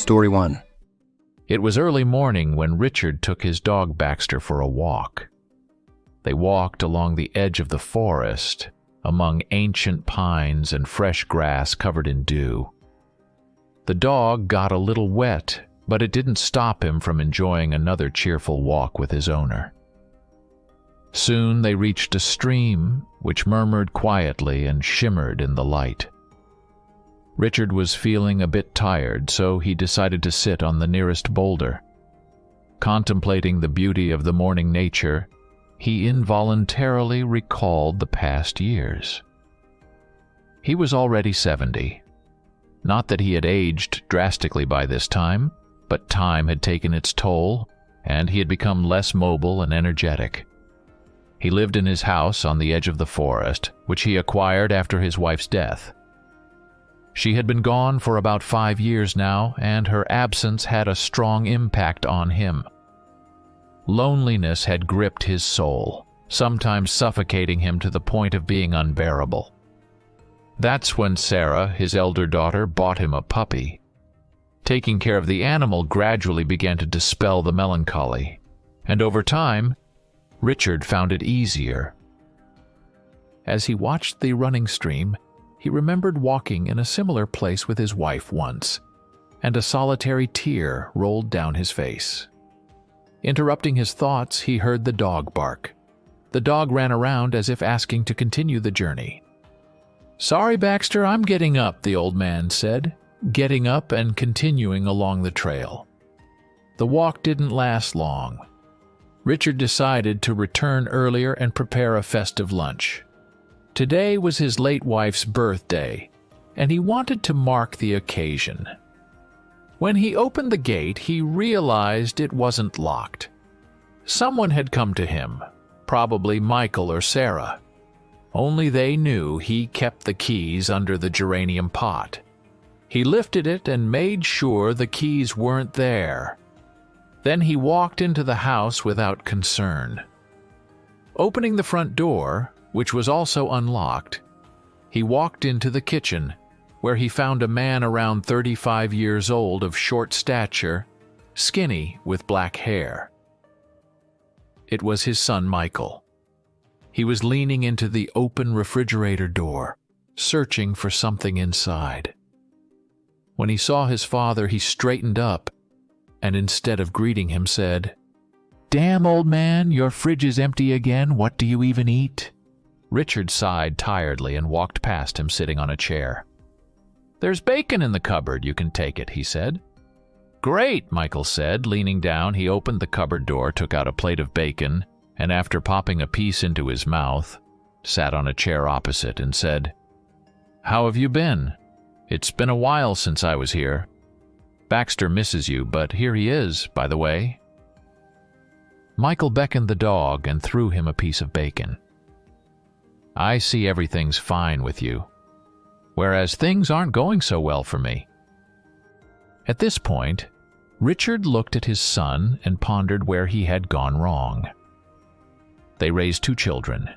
Story 1. It was early morning when Richard took his dog Baxter for a walk. They walked along the edge of the forest, among ancient pines and fresh grass covered in dew. The dog got a little wet, but it didn't stop him from enjoying another cheerful walk with his owner. Soon they reached a stream, which murmured quietly and shimmered in the light. Richard was feeling a bit tired, so he decided to sit on the nearest boulder. Contemplating the beauty of the morning nature, he involuntarily recalled the past years. He was already 70. Not that he had aged drastically by this time, but time had taken its toll, and he had become less mobile and energetic. He lived in his house on the edge of the forest, which he acquired after his wife's death. She had been gone for about 5 years now, and her absence had a strong impact on him. Loneliness had gripped his soul, sometimes suffocating him to the point of being unbearable. That's when Sarah, his elder daughter, bought him a puppy. Taking care of the animal gradually began to dispel the melancholy, and over time, Richard found it easier. As he watched the running stream, he remembered walking in a similar place with his wife once, and a solitary tear rolled down his face. Interrupting his thoughts, he heard the dog bark. The dog ran around as if asking to continue the journey. "Sorry, Baxter, I'm getting up," the old man said, getting up and continuing along the trail. The walk didn't last long. Richard decided to return earlier and prepare a festive lunch. Today was his late wife's birthday, and he wanted to mark the occasion. When he opened the gate, he realized it wasn't locked. Someone had come to him, probably Michael or Sarah. Only they knew he kept the keys under the geranium pot. He lifted it and made sure the keys weren't there. Then he walked into the house without concern. Opening the front door, which was also unlocked, he walked into the kitchen, where he found a man around 35 years old of short stature, skinny with black hair. It was his son Michael. He was leaning into the open refrigerator door, searching for something inside. When he saw his father, he straightened up, and instead of greeting him said, "Damn, old man, your fridge is empty again. What do you even eat?" Richard sighed tiredly and walked past him sitting on a chair. "There's bacon in the cupboard, you can take it," he said. "Great," Michael said. Leaning down, he opened the cupboard door, took out a plate of bacon, and after popping a piece into his mouth, sat on a chair opposite and said, "How have you been? It's been a while since I was here. Baxter misses you, but here he is, by the way." Michael beckoned the dog and threw him a piece of bacon. "I see everything's fine with you, whereas things aren't going so well for me." At this point, Richard looked at his son and pondered where he had gone wrong. They raised 2 children.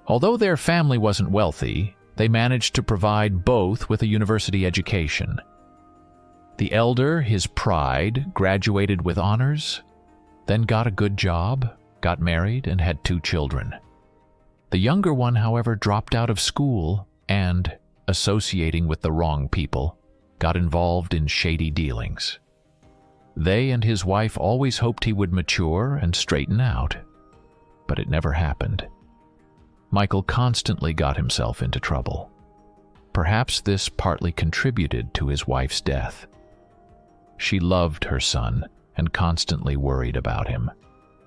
Although their family wasn't wealthy, they managed to provide both with a university education. The elder, his pride, graduated with honors, then got a good job, got married, and had 2 children. The younger one, however, dropped out of school and, associating with the wrong people, got involved in shady dealings. They and his wife always hoped he would mature and straighten out, but it never happened. Michael constantly got himself into trouble. Perhaps this partly contributed to his wife's death. She loved her son and constantly worried about him.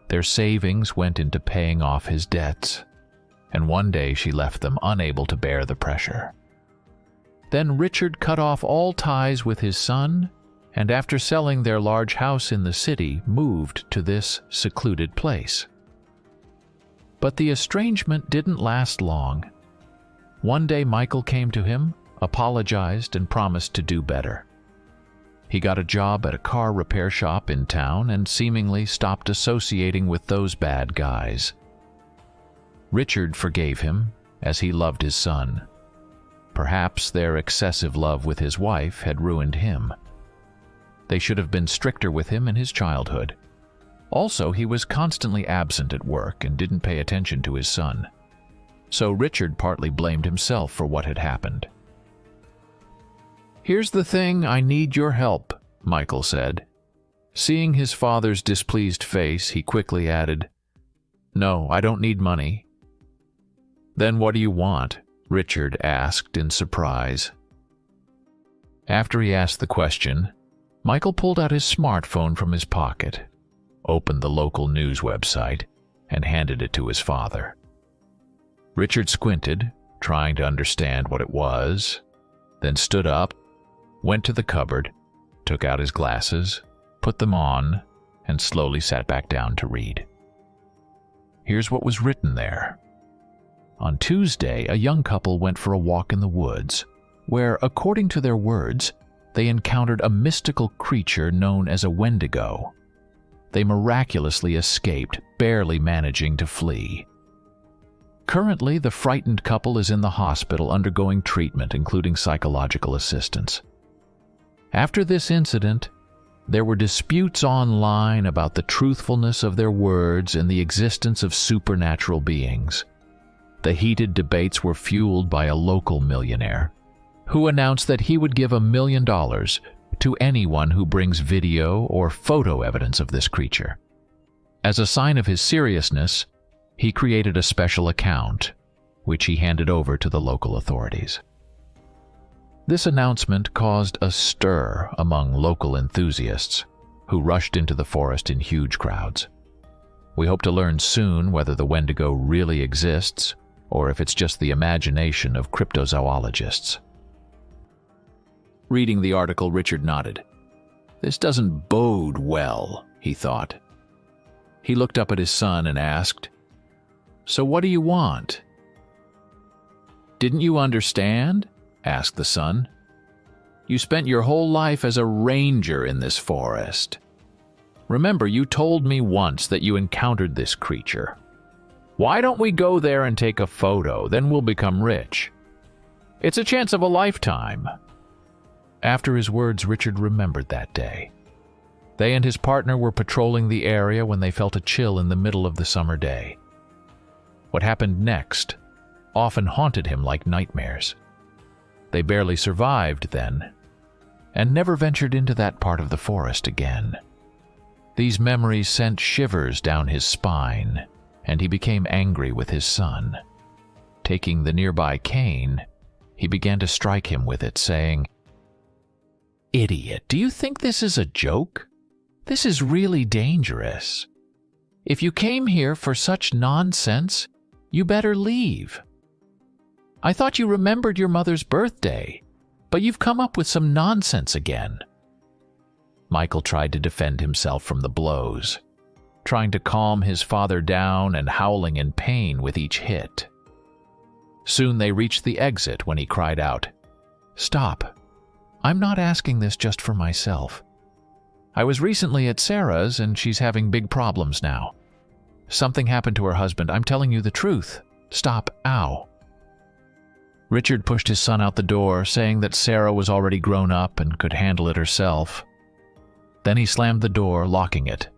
Their savings went into paying off his debts, and one day she left them unable to bear the pressure. Then Richard cut off all ties with his son, and after selling their large house in the city, moved to this secluded place. But the estrangement didn't last long. One day Michael came to him, apologized, and promised to do better. He got a job at a car repair shop in town and seemingly stopped associating with those bad guys. Richard forgave him, as he loved his son. Perhaps their excessive love with his wife had ruined him. They should have been stricter with him in his childhood. Also, he was constantly absent at work and didn't pay attention to his son. So Richard partly blamed himself for what had happened. "Here's the thing, I need your help," Michael said. Seeing his father's displeased face, he quickly added, "No, I don't need money." "Then what do you want?" Richard asked in surprise. After he asked the question, Michael pulled out his smartphone from his pocket, opened the local news website, and handed it to his father. Richard squinted, trying to understand what it was, then stood up, went to the cupboard, took out his glasses, put them on, and slowly sat back down to read. Here's what was written there. On Tuesday, a young couple went for a walk in the woods, where, according to their words, they encountered a mystical creature known as a wendigo. They miraculously escaped, barely managing to flee. Currently, the frightened couple is in the hospital undergoing treatment, including psychological assistance. After this incident, there were disputes online about the truthfulness of their words and the existence of supernatural beings. The heated debates were fueled by a local millionaire, who announced that he would give $1 million to anyone who brings video or photo evidence of this creature. As a sign of his seriousness, he created a special account, which he handed over to the local authorities. This announcement caused a stir among local enthusiasts, who rushed into the forest in huge crowds. We hope to learn soon whether the wendigo really exists, or if it's just the imagination of cryptozoologists. Reading the article, Richard nodded. This doesn't bode well, he thought. He looked up at his son and asked, "So what do you want?" "Didn't you understand?" asked the son. "You spent your whole life as a ranger in this forest. Remember, you told me once that you encountered this creature. Why don't we go there and take a photo, then we'll become rich? It's a chance of a lifetime." After his words, Richard remembered that day. They and his partner were patrolling the area when they felt a chill in the middle of the summer day. What happened next often haunted him like nightmares. They barely survived then, and never ventured into that part of the forest again. These memories sent shivers down his spine, and he became angry with his son. Taking the nearby cane, he began to strike him with it, saying, "Idiot, do you think this is a joke? This is really dangerous. If you came here for such nonsense, you better leave. I thought you remembered your mother's birthday, but you've come up with some nonsense again." Michael tried to defend himself from the blows, trying to calm his father down and howling in pain with each hit. Soon they reached the exit when he cried out, "Stop. I'm not asking this just for myself. I was recently at Sarah's and she's having big problems now. Something happened to her husband. I'm telling you the truth. Stop. Ow." Richard pushed his son out the door, saying that Sarah was already grown up and could handle it herself. Then he slammed the door, locking it.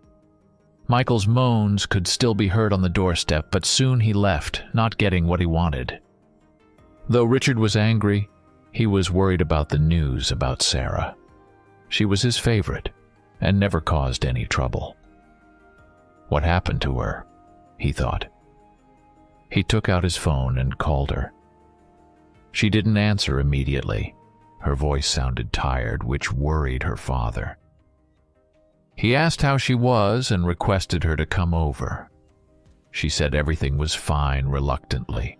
Michael's moans could still be heard on the doorstep, but soon he left, not getting what he wanted. Though Richard was angry, he was worried about the news about Sarah. She was his favorite and never caused any trouble. What happened to her? He thought. He took out his phone and called her. She didn't answer immediately. Her voice sounded tired, which worried her father. He asked how she was and requested her to come over. She said everything was fine reluctantly,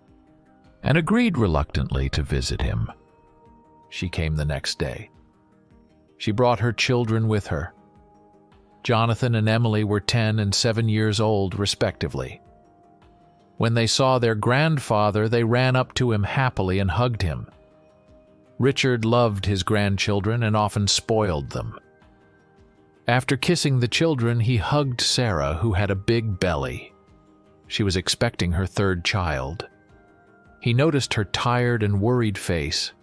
and agreed reluctantly to visit him. She came the next day. She brought her children with her. Jonathan and Emily were 10 and 7 years old, respectively. When they saw their grandfather, they ran up to him happily and hugged him. Richard loved his grandchildren and often spoiled them. After kissing the children, he hugged Sarah, who had a big belly. She was expecting her third child. He noticed her tired and worried face.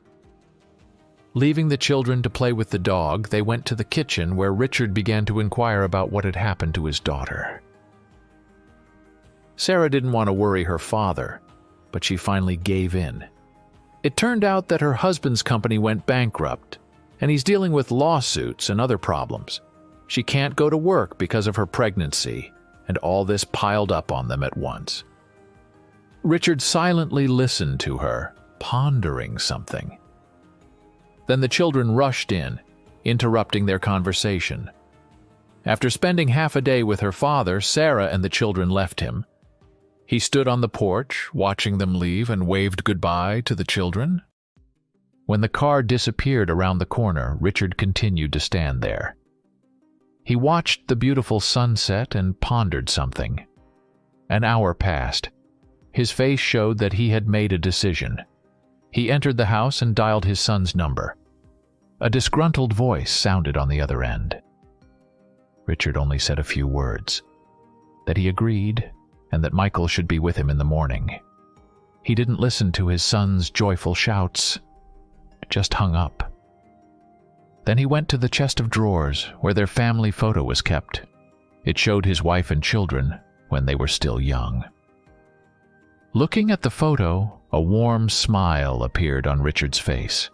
Leaving the children to play with the dog, they went to the kitchen where Richard began to inquire about what had happened to his daughter. Sarah didn't want to worry her father, but she finally gave in. It turned out that her husband's company went bankrupt, and he's dealing with lawsuits and other problems. She can't go to work because of her pregnancy, and all this piled up on them at once. Richard silently listened to her, pondering something. Then the children rushed in, interrupting their conversation. After spending half a day with her father, Sarah and the children left him. He stood on the porch, watching them leave, and waved goodbye to the children. When the car disappeared around the corner, Richard continued to stand there. He watched the beautiful sunset and pondered something. An hour passed. His face showed that he had made a decision. He entered the house and dialed his son's number. A disgruntled voice sounded on the other end. Richard only said a few words, that he agreed and that Michael should be with him in the morning. He didn't listen to his son's joyful shouts, just hung up. Then he went to the chest of drawers where their family photo was kept. It showed his wife and children when they were still young. Looking at the photo, a warm smile appeared on Richard's face.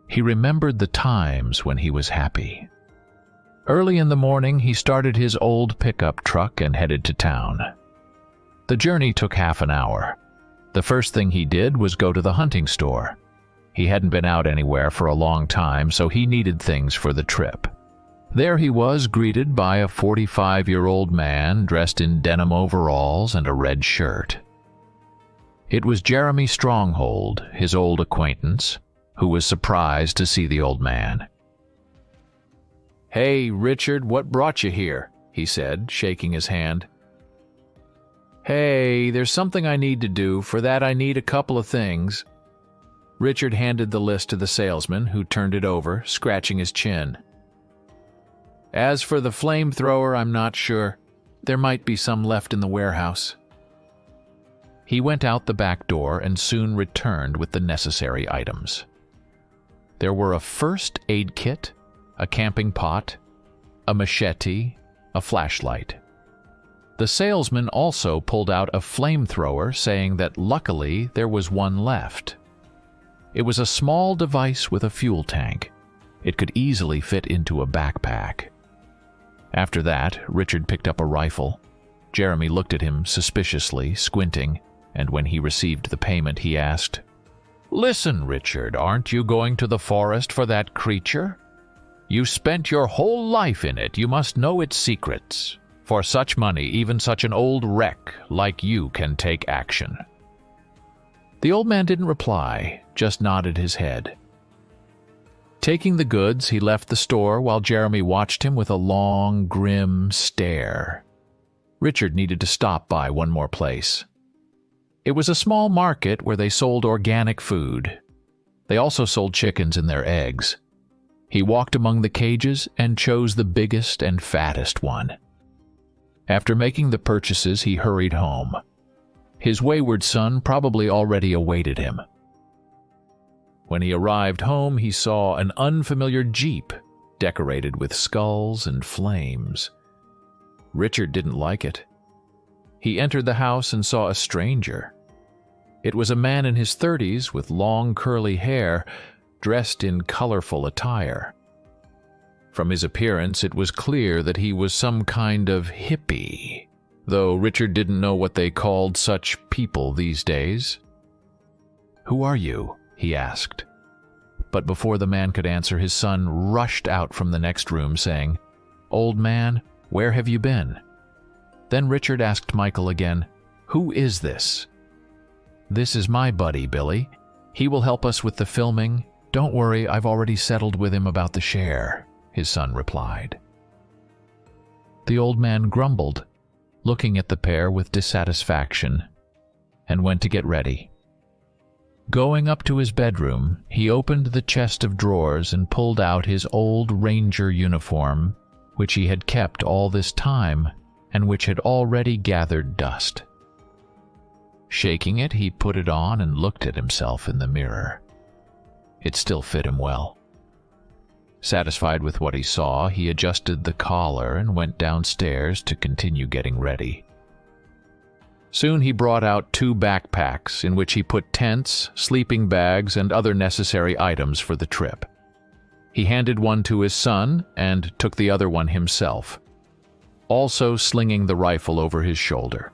He remembered the times when he was happy. Early in the morning, he started his old pickup truck and headed to town. The journey took half an hour. The first thing he did was go to the hunting store. He hadn't been out anywhere for a long time, so he needed things for the trip. There he was, greeted by a 45-year-old man dressed in denim overalls and a red shirt. It was Jeremy Stronghold, his old acquaintance, who was surprised to see the old man. "Hey, Richard, what brought you here?" he said, shaking his hand. "Hey, there's something I need to do. For that I need a couple of things." Richard handed the list to the salesman, who turned it over, scratching his chin. "As for the flamethrower, I'm not sure. There might be some left in the warehouse." He went out the back door and soon returned with the necessary items. There were a first aid kit, a camping pot, a machete, a flashlight. The salesman also pulled out a flamethrower, saying that luckily there was one left. It was a small device with a fuel tank. It could easily fit into a backpack. After that, Richard picked up a rifle. Jeremy looked at him suspiciously, squinting, and when he received the payment, he asked, "Listen, Richard, aren't you going to the forest for that creature? You spent your whole life in it. You must know its secrets. For such money, even such an old wreck like you can take action." The old man didn't reply, just nodded his head. Taking the goods, he left the store while Jeremy watched him with a long, grim stare. Richard needed to stop by one more place. It was a small market where they sold organic food. They also sold chickens and their eggs. He walked among the cages and chose the biggest and fattest one. After making the purchases, he hurried home. His wayward son probably already awaited him. When he arrived home, he saw an unfamiliar Jeep decorated with skulls and flames. Richard didn't like it. He entered the house and saw a stranger. It was a man in his 30s with long curly hair, dressed in colorful attire. From his appearance, it was clear that he was some kind of hippie, though Richard didn't know what they called such people these days. "Who are you?" he asked. But before the man could answer, his son rushed out from the next room, saying, "Old man, where have you been?" Then Richard asked Michael again, "Who is this?" "This is my buddy, Billy. He will help us with the filming. Don't worry, I've already settled with him about the share," his son replied. The old man grumbled, looking at the pair with dissatisfaction, and went to get ready. Going up to his bedroom, he opened the chest of drawers and pulled out his old ranger uniform, which he had kept all this time and which had already gathered dust. Shaking it, he put it on and looked at himself in the mirror. It still fit him well. Satisfied with what he saw, he adjusted the collar and went downstairs to continue getting ready. Soon he brought out 2 backpacks in which he put tents, sleeping bags, and other necessary items for the trip. He handed one to his son and took the other one himself, also slinging the rifle over his shoulder.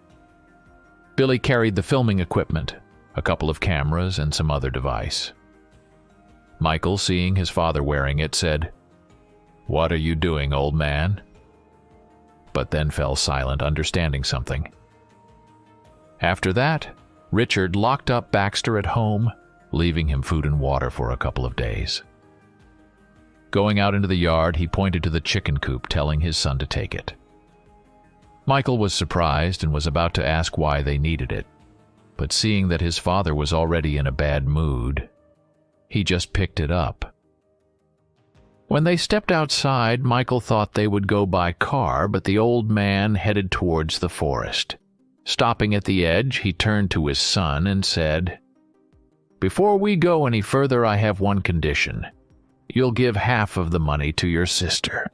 Billy carried the filming equipment, a couple of cameras, and some other device. Michael, seeing his father wearing it, said, "What are you doing, old man?" But then fell silent, understanding something. After that, Richard locked up Baxter at home, leaving him food and water for a couple of days. Going out into the yard, he pointed to the chicken coop, telling his son to take it. Michael was surprised and was about to ask why they needed it, but seeing that his father was already in a bad mood, he just picked it up. When they stepped outside, Michael thought they would go by car, but the old man headed towards the forest. Stopping at the edge, he turned to his son and said, "Before we go any further, I have one condition. You'll give half of the money to your sister."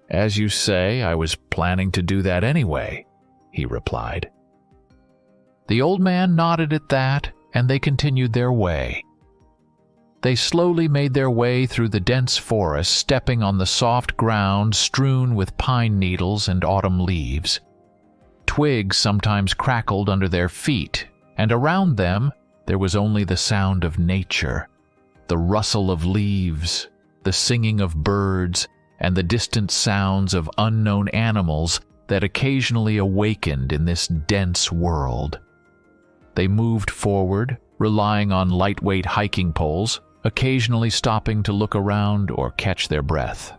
"As you say, I was planning to do that anyway," he replied. The old man nodded at that, and they continued their way. They slowly made their way through the dense forest, stepping on the soft ground strewn with pine needles and autumn leaves. Twigs sometimes crackled under their feet, and around them there was only the sound of nature, the rustle of leaves, the singing of birds, and the distant sounds of unknown animals that occasionally awakened in this dense world. They moved forward, relying on lightweight hiking poles, occasionally stopping to look around or catch their breath.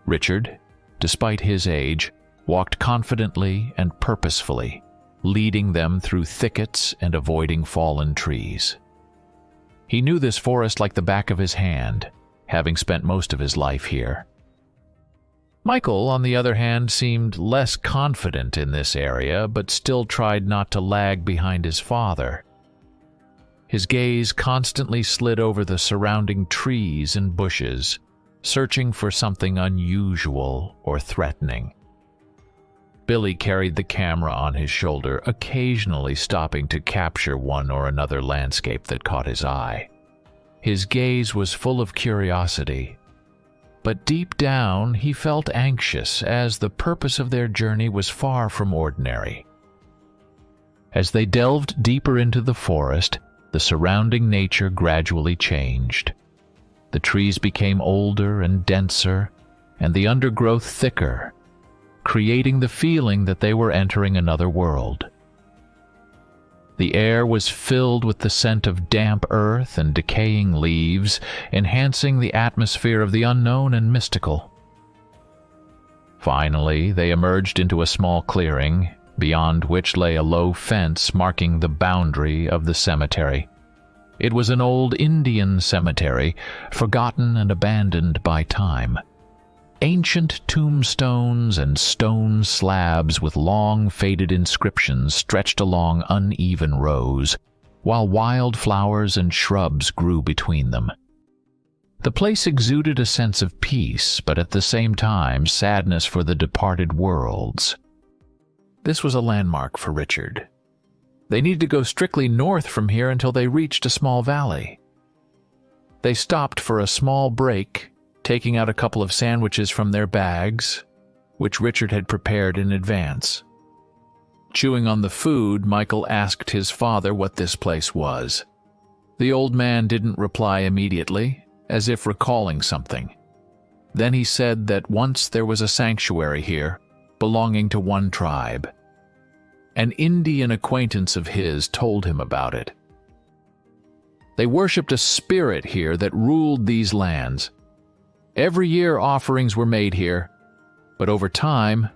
Richard, despite his age, walked confidently and purposefully, leading them through thickets and avoiding fallen trees. He knew this forest like the back of his hand, having spent most of his life here. Michael, on the other hand, seemed less confident in this area, but still tried not to lag behind his father. His gaze constantly slid over the surrounding trees and bushes, searching for something unusual or threatening. Billy carried the camera on his shoulder, occasionally stopping to capture one or another landscape that caught his eye. His gaze was full of curiosity, but deep down he felt anxious, as the purpose of their journey was far from ordinary. As they delved deeper into the forest, the surrounding nature gradually changed. The trees became older and denser, and the undergrowth thicker, creating the feeling that they were entering another world. The air was filled with the scent of damp earth and decaying leaves, enhancing the atmosphere of the unknown and mystical. Finally, they emerged into a small clearing, beyond which lay a low fence marking the boundary of the cemetery. It was an old Indian cemetery, forgotten and abandoned by time. Ancient tombstones and stone slabs with long faded inscriptions stretched along uneven rows, while wild flowers and shrubs grew between them. The place exuded a sense of peace, but at the same time sadness for the departed worlds. This was a landmark for Richard. They needed to go strictly north from here until they reached a small valley. They stopped for a small break, taking out a couple of sandwiches from their bags, which Richard had prepared in advance. Chewing on the food, Michael asked his father what this place was. The old man didn't reply immediately, as if recalling something. Then he said that once there was a sanctuary here, belonging to one tribe. An Indian acquaintance of his told him about it. They worshipped a spirit here that ruled these lands. Every year offerings were made here, but over time,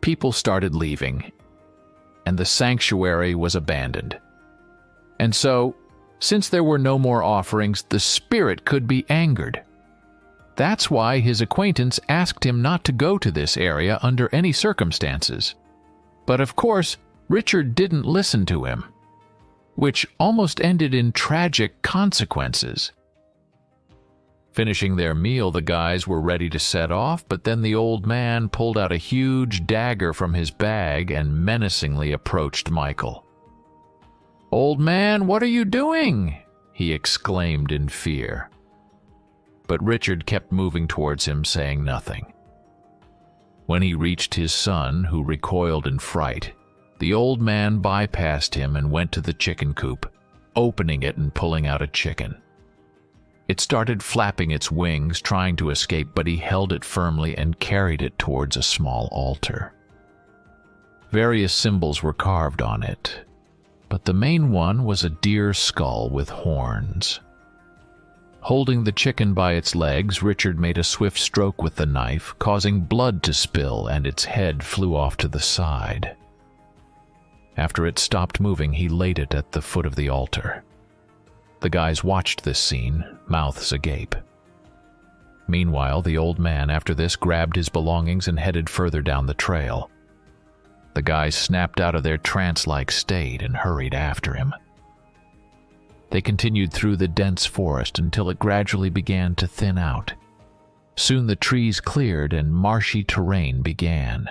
people started leaving, and the sanctuary was abandoned. And so, since there were no more offerings, the spirit could be angered. That's why his acquaintance asked him not to go to this area under any circumstances. But of course, Richard didn't listen to him. which almost ended in tragic consequences. Finishing their meal, the guys were ready to set off, but then the old man pulled out a huge dagger from his bag and menacingly approached Michael. "Old man, what are you doing?" he exclaimed in fear. But Richard kept moving towards him, saying nothing. When he reached his son, who recoiled in fright, the old man bypassed him and went to the chicken coop, opening it and pulling out a chicken. It started flapping its wings, trying to escape, but he held it firmly and carried it towards a small altar. Various symbols were carved on it, but the main one was a deer skull with horns. Holding the chicken by its legs, Richard made a swift stroke with the knife, causing blood to spill, and its head flew off to the side. After it stopped moving, he laid it at the foot of the altar. The guys watched this scene, mouths agape. Meanwhile, the old man, after this, grabbed his belongings and headed further down the trail. The guys snapped out of their trance-like state and hurried after him. They continued through the dense forest until it gradually began to thin out. Soon the trees cleared and marshy terrain began.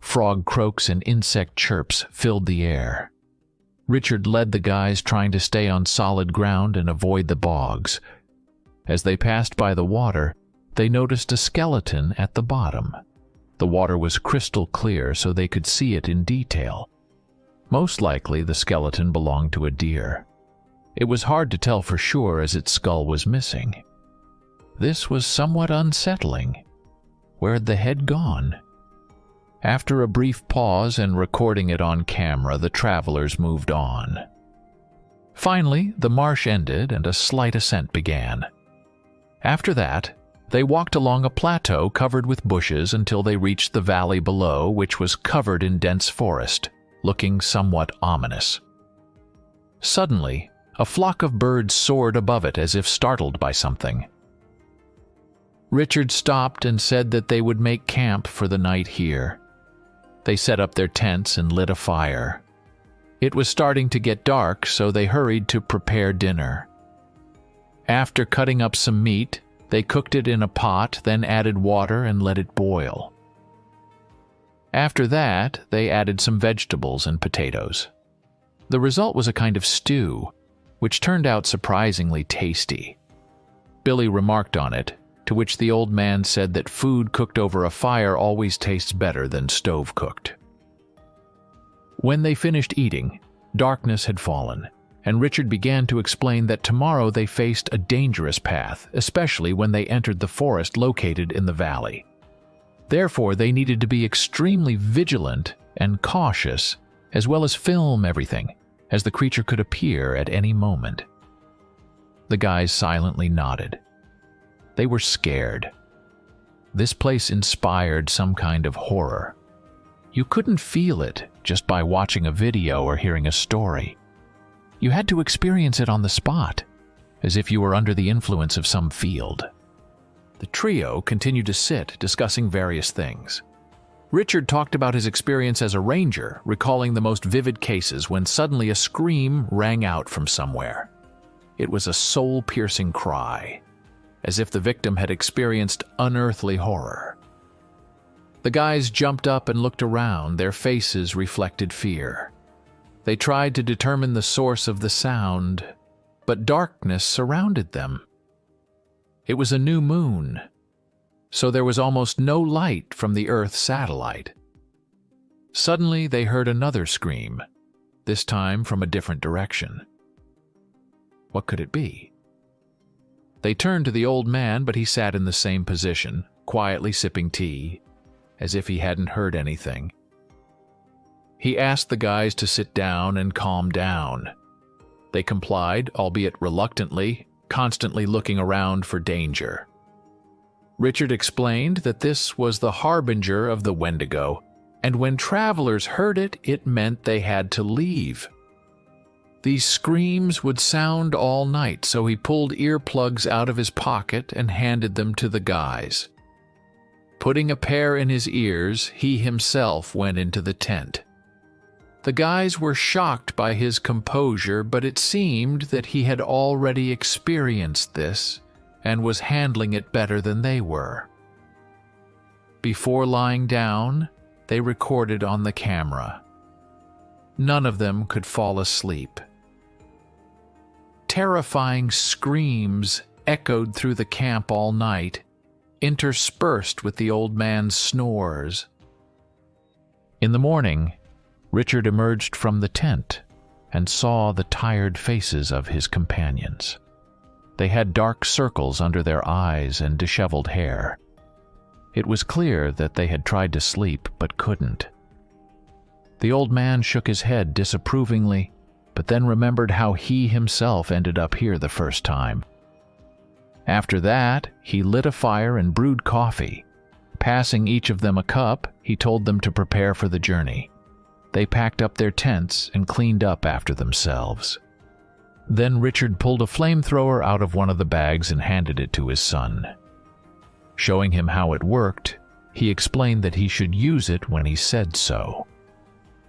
Frog croaks and insect chirps filled the air. Richard led the guys, trying to stay on solid ground and avoid the bogs. As they passed by the water, they noticed a skeleton at the bottom. The water was crystal clear, so they could see it in detail. Most likely, the skeleton belonged to a deer. It was hard to tell for sure as its skull was missing. This was somewhat unsettling. Where had the head gone? After a brief pause and recording it on camera, the travelers moved on. Finally, the marsh ended and a slight ascent began. After that, they walked along a plateau covered with bushes until they reached the valley below, which was covered in dense forest, looking somewhat ominous. Suddenly, a flock of birds soared above it as if startled by something. Richard stopped and said that they would make camp for the night here. They set up their tents and lit a fire. It was starting to get dark, so they hurried to prepare dinner. After cutting up some meat, they cooked it in a pot, then added water and let it boil. After that, they added some vegetables and potatoes. The result was a kind of stew, which turned out surprisingly tasty. Billy remarked on it, to which the old man said that food cooked over a fire always tastes better than stove-cooked. When they finished eating, darkness had fallen, and Richard began to explain that tomorrow they faced a dangerous path, especially when they entered the forest located in the valley. Therefore, they needed to be extremely vigilant and cautious, as well as film everything, as the creature could appear at any moment. The guys silently nodded. They were scared. This place inspired some kind of horror. You couldn't feel it just by watching a video or hearing a story. You had to experience it on the spot, as if you were under the influence of some field. The trio continued to sit, discussing various things. Richard talked about his experience as a ranger, recalling the most vivid cases when suddenly a scream rang out from somewhere. It was a soul-piercing cry, as if the victim had experienced unearthly horror. The guys jumped up and looked around, their faces reflected fear. They tried to determine the source of the sound, but darkness surrounded them. It was a new moon, so there was almost no light from the Earth satellite. Suddenly they heard another scream, this time from a different direction. What could it be? They turned to the old man, but he sat in the same position, quietly sipping tea, as if he hadn't heard anything. He asked the guys to sit down and calm down. They complied, albeit reluctantly, constantly looking around for danger. Richard explained that this was the harbinger of the wendigo, and when travelers heard it, it meant they had to leave. These screams would sound all night, so he pulled earplugs out of his pocket and handed them to the guys. Putting a pair in his ears, he himself went into the tent. The guys were shocked by his composure, but it seemed that he had already experienced this and was handling it better than they were. Before lying down, they recorded on the camera. None of them could fall asleep. Terrifying screams echoed through the camp all night, interspersed with the old man's snores. In the morning, Richard emerged from the tent and saw the tired faces of his companions. They had dark circles under their eyes and disheveled hair. It was clear that they had tried to sleep but couldn't. The old man shook his head disapprovingly, but then remembered how he himself ended up here the first time. After that, he lit a fire and brewed coffee. Passing each of them a cup, he told them to prepare for the journey. They packed up their tents and cleaned up after themselves. Then Richard pulled a flamethrower out of one of the bags and handed it to his son. Showing him how it worked, he explained that he should use it when he said so.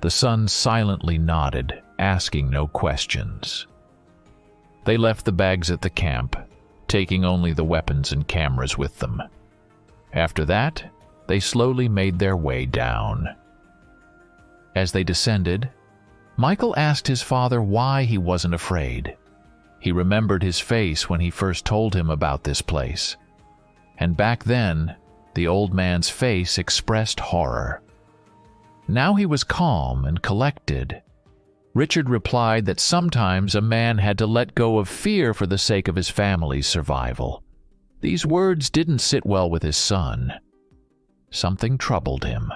The son silently nodded, asking no questions. They left the bags at the camp, taking only the weapons and cameras with them. After that, they slowly made their way down. As they descended, Michael asked his father why he wasn't afraid. He remembered his face when he first told him about this place. And back then, the old man's face expressed horror. Now he was calm and collected. Richard replied that sometimes a man had to let go of fear for the sake of his family's survival. These words didn't sit well with his son. Something troubled him.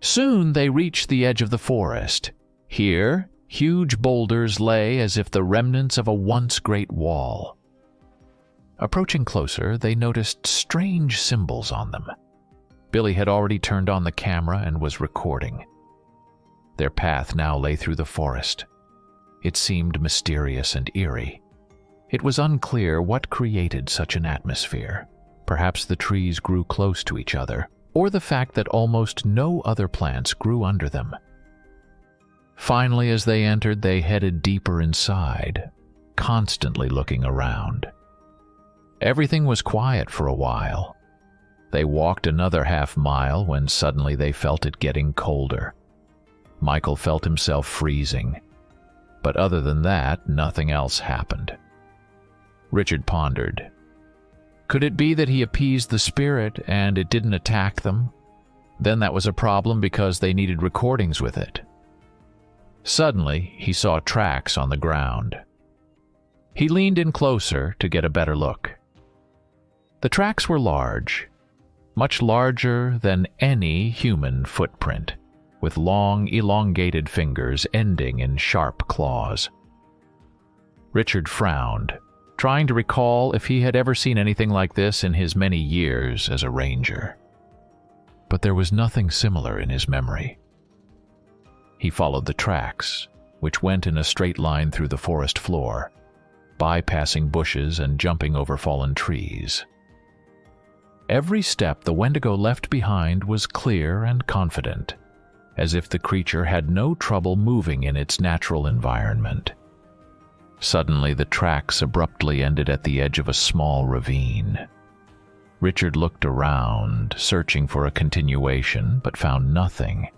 Soon they reached the edge of the forest. Here, huge boulders lay as if the remnants of a once great wall. Approaching closer, they noticed strange symbols on them. Billy had already turned on the camera and was recording. Their path now lay through the forest. It seemed mysterious and eerie. It was unclear what created such an atmosphere. Perhaps the trees grew close to each other, or the fact that almost no other plants grew under them. Finally, as they entered, they headed deeper inside, constantly looking around. Everything was quiet for a while. They walked another half-mile when suddenly they felt it getting colder. Michael felt himself freezing, but other than that, nothing else happened. Richard pondered. Could it be that he appeased the spirit and it didn't attack them? Then that was a problem because they needed recordings with it. Suddenly, he saw tracks on the ground. He leaned in closer to get a better look. The tracks were large, much larger than any human footprint, with long, elongated fingers ending in sharp claws. Richard frowned, trying to recall if he had ever seen anything like this in his many years as a ranger. But there was nothing similar in his memory. He followed the tracks, which went in a straight line through the forest floor, bypassing bushes and jumping over fallen trees. Every step the wendigo left behind was clear and confident, as if the creature had no trouble moving in its natural environment. Suddenly, the tracks abruptly ended at the edge of a small ravine. Richard looked around, searching for a continuation, but found nothing.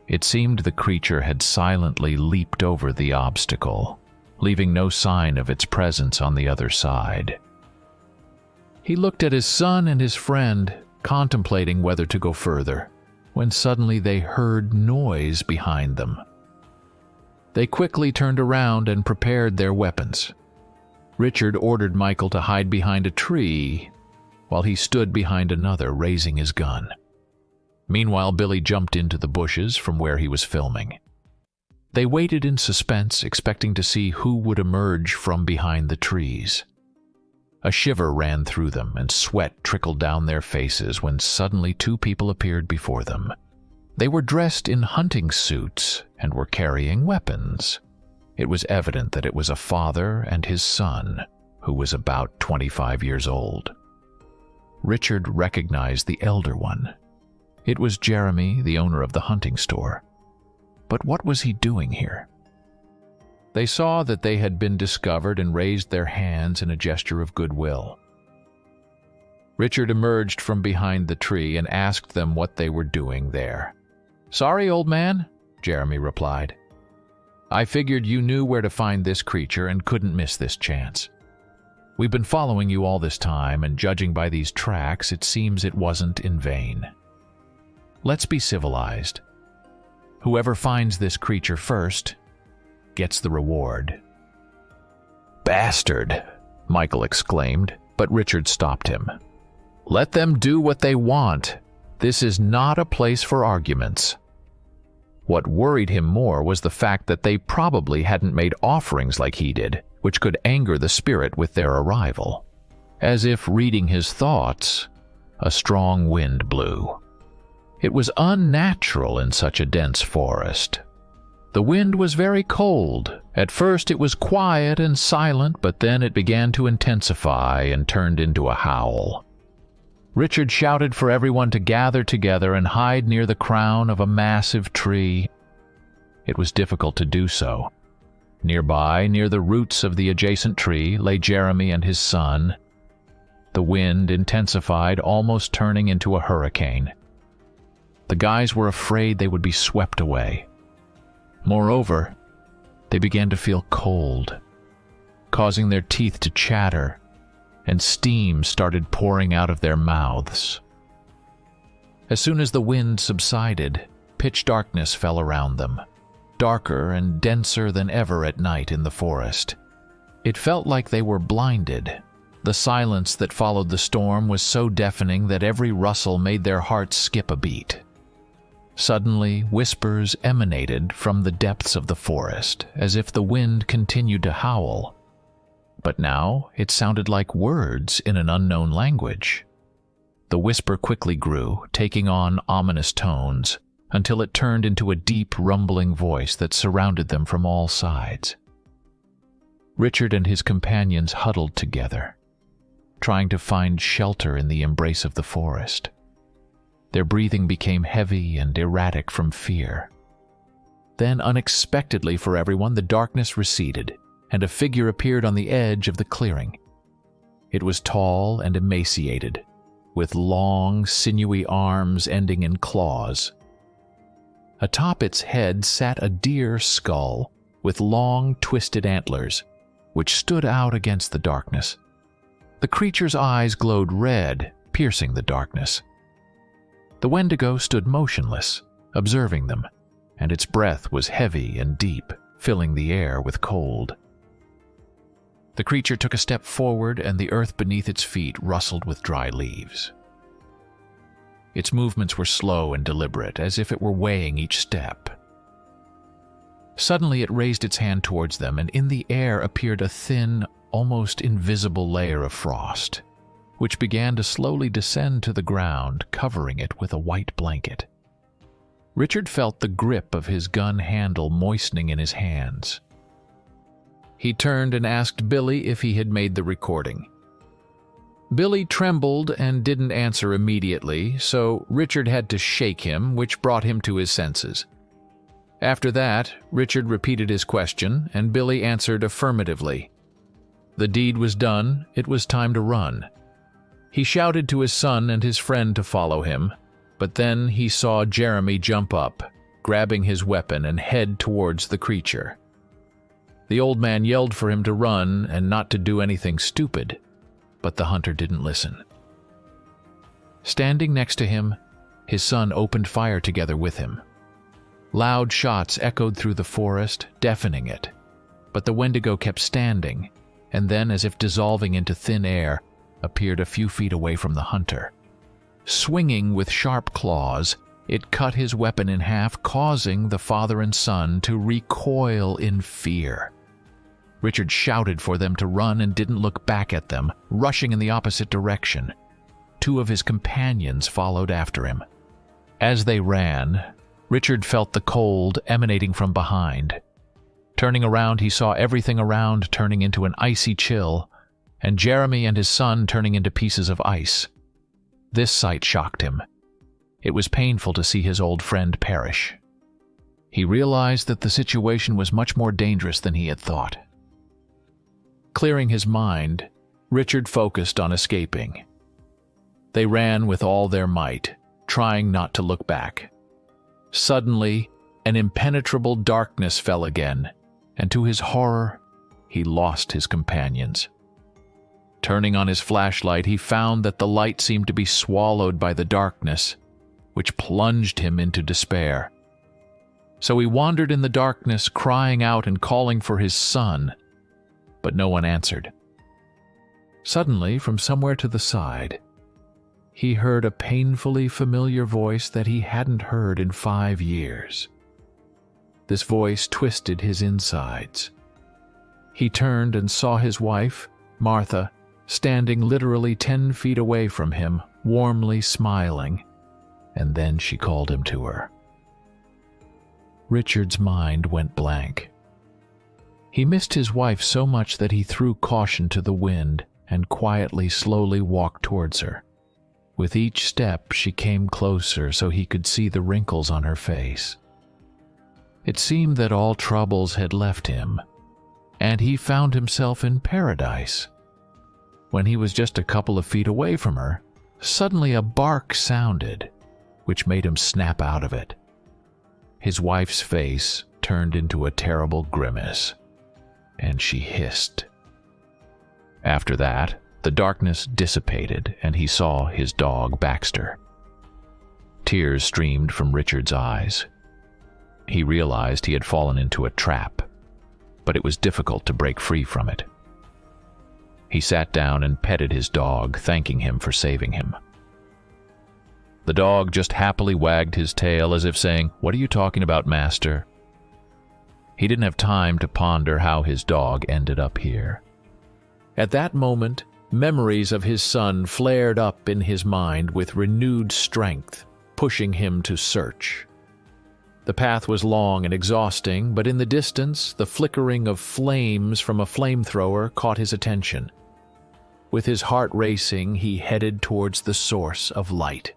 It seemed the creature had silently leaped over the obstacle, leaving no sign of its presence on the other side. He looked at his son and his friend, contemplating whether to go further, when suddenly they heard noise behind them. They quickly turned around and prepared their weapons. Richard ordered Michael to hide behind a tree, while he stood behind another, raising his gun. Meanwhile, Billy jumped into the bushes from where he was filming. They waited in suspense, expecting to see who would emerge from behind the trees. A shiver ran through them, and sweat trickled down their faces when suddenly two people appeared before them. They were dressed in hunting suits and were carrying weapons. It was evident that it was a father and his son, who was about 25 years old. Richard recognized the elder one. It was Jeremy, the owner of the hunting store. But what was he doing here? They saw that they had been discovered and raised their hands in a gesture of goodwill. Richard emerged from behind the tree and asked them what they were doing there. "Sorry, old man," Jeremy replied. "I figured you knew where to find this creature and couldn't miss this chance. We've been following you all this time, and judging by these tracks, it seems it wasn't in vain. Let's be civilized. Whoever finds this creature first gets the reward." "Bastard!" Michael exclaimed, but Richard stopped him. "Let them do what they want. This is not a place for arguments." What worried him more was the fact that they probably hadn't made offerings like he did, which could anger the spirit with their arrival. As if reading his thoughts, a strong wind blew. It was unnatural in such a dense forest. The wind was very cold. At first it was quiet and silent, but then it began to intensify and turned into a howl. Richard shouted for everyone to gather together and hide near the crown of a massive tree. It was difficult to do so. Nearby, near the roots of the adjacent tree, lay Jeremy and his son. The wind intensified, almost turning into a hurricane. The guys were afraid they would be swept away. Moreover, they began to feel cold, causing their teeth to chatter, and steam started pouring out of their mouths. As soon as the wind subsided, pitch darkness fell around them, darker and denser than ever at night in the forest. It felt like they were blinded. The silence that followed the storm was so deafening that every rustle made their hearts skip a beat. Suddenly, whispers emanated from the depths of the forest, as if the wind continued to howl. But now it sounded like words in an unknown language. The whisper quickly grew, taking on ominous tones, until it turned into a deep, rumbling voice that surrounded them from all sides. Richard and his companions huddled together, trying to find shelter in the embrace of the forest. Their breathing became heavy and erratic from fear. Then, unexpectedly for everyone, the darkness receded, and a figure appeared on the edge of the clearing. It was tall and emaciated, with long, sinewy arms ending in claws. Atop its head sat a deer skull with long, twisted antlers, which stood out against the darkness. The creature's eyes glowed red, piercing the darkness. The wendigo stood motionless, observing them, and its breath was heavy and deep, filling the air with cold. The creature took a step forward, and the earth beneath its feet rustled with dry leaves. Its movements were slow and deliberate, as if it were weighing each step. Suddenly it raised its hand towards them, and in the air appeared a thin, almost invisible layer of frost, which began to slowly descend to the ground, covering it with a white blanket. Richard felt the grip of his gun handle moistening in his hands. He turned and asked Billy if he had made the recording. Billy trembled and didn't answer immediately, so Richard had to shake him, which brought him to his senses. After that, Richard repeated his question, and Billy answered affirmatively. The deed was done. It was time to run. He shouted to his son and his friend to follow him, but then he saw Jeremy jump up, grabbing his weapon, and head towards the creature. The old man yelled for him to run and not to do anything stupid, but the hunter didn't listen. Standing next to him, his son opened fire together with him. Loud shots echoed through the forest, deafening it, but the wendigo kept standing, and then, as if dissolving into thin air, appeared a few feet away from the hunter. Swinging with sharp claws, it cut his weapon in half, causing the father and son to recoil in fear. Richard shouted for them to run and didn't look back at them, rushing in the opposite direction. Two of his companions followed after him. As they ran, Richard felt the cold emanating from behind. Turning around, he saw everything around turning into an icy chill, and Jeremy and his son turning into pieces of ice. This sight shocked him. It was painful to see his old friend perish. He realized that the situation was much more dangerous than he had thought. Clearing his mind, Richard focused on escaping. They ran with all their might, trying not to look back. Suddenly, an impenetrable darkness fell again, and to his horror, he lost his companions. Turning on his flashlight, he found that the light seemed to be swallowed by the darkness, which plunged him into despair. So he wandered in the darkness, crying out and calling for his son, but no one answered. Suddenly, from somewhere to the side, he heard a painfully familiar voice that he hadn't heard in 5 years. This voice twisted his insides. He turned and saw his wife, Martha, standing literally 10 feet away from him, warmly smiling, and then she called him to her. Richard's mind went blank. He missed his wife so much that he threw caution to the wind and quietly, slowly walked towards her. With each step, she came closer so he could see the wrinkles on her face. It seemed that all troubles had left him, and he found himself in paradise. When he was just a couple of feet away from her, suddenly a bark sounded, which made him snap out of it. His wife's face turned into a terrible grimace, and she hissed. After that, the darkness dissipated, and he saw his dog Baxter. Tears streamed from Richard's eyes. He realized he had fallen into a trap, but it was difficult to break free from it. He sat down and petted his dog, thanking him for saving him. The dog just happily wagged his tail as if saying, "What are you talking about, master?" He didn't have time to ponder how his dog ended up here. At that moment, memories of his son flared up in his mind with renewed strength, pushing him to search. The path was long and exhausting, but in the distance, the flickering of flames from a flamethrower caught his attention. With his heart racing, he headed towards the source of light.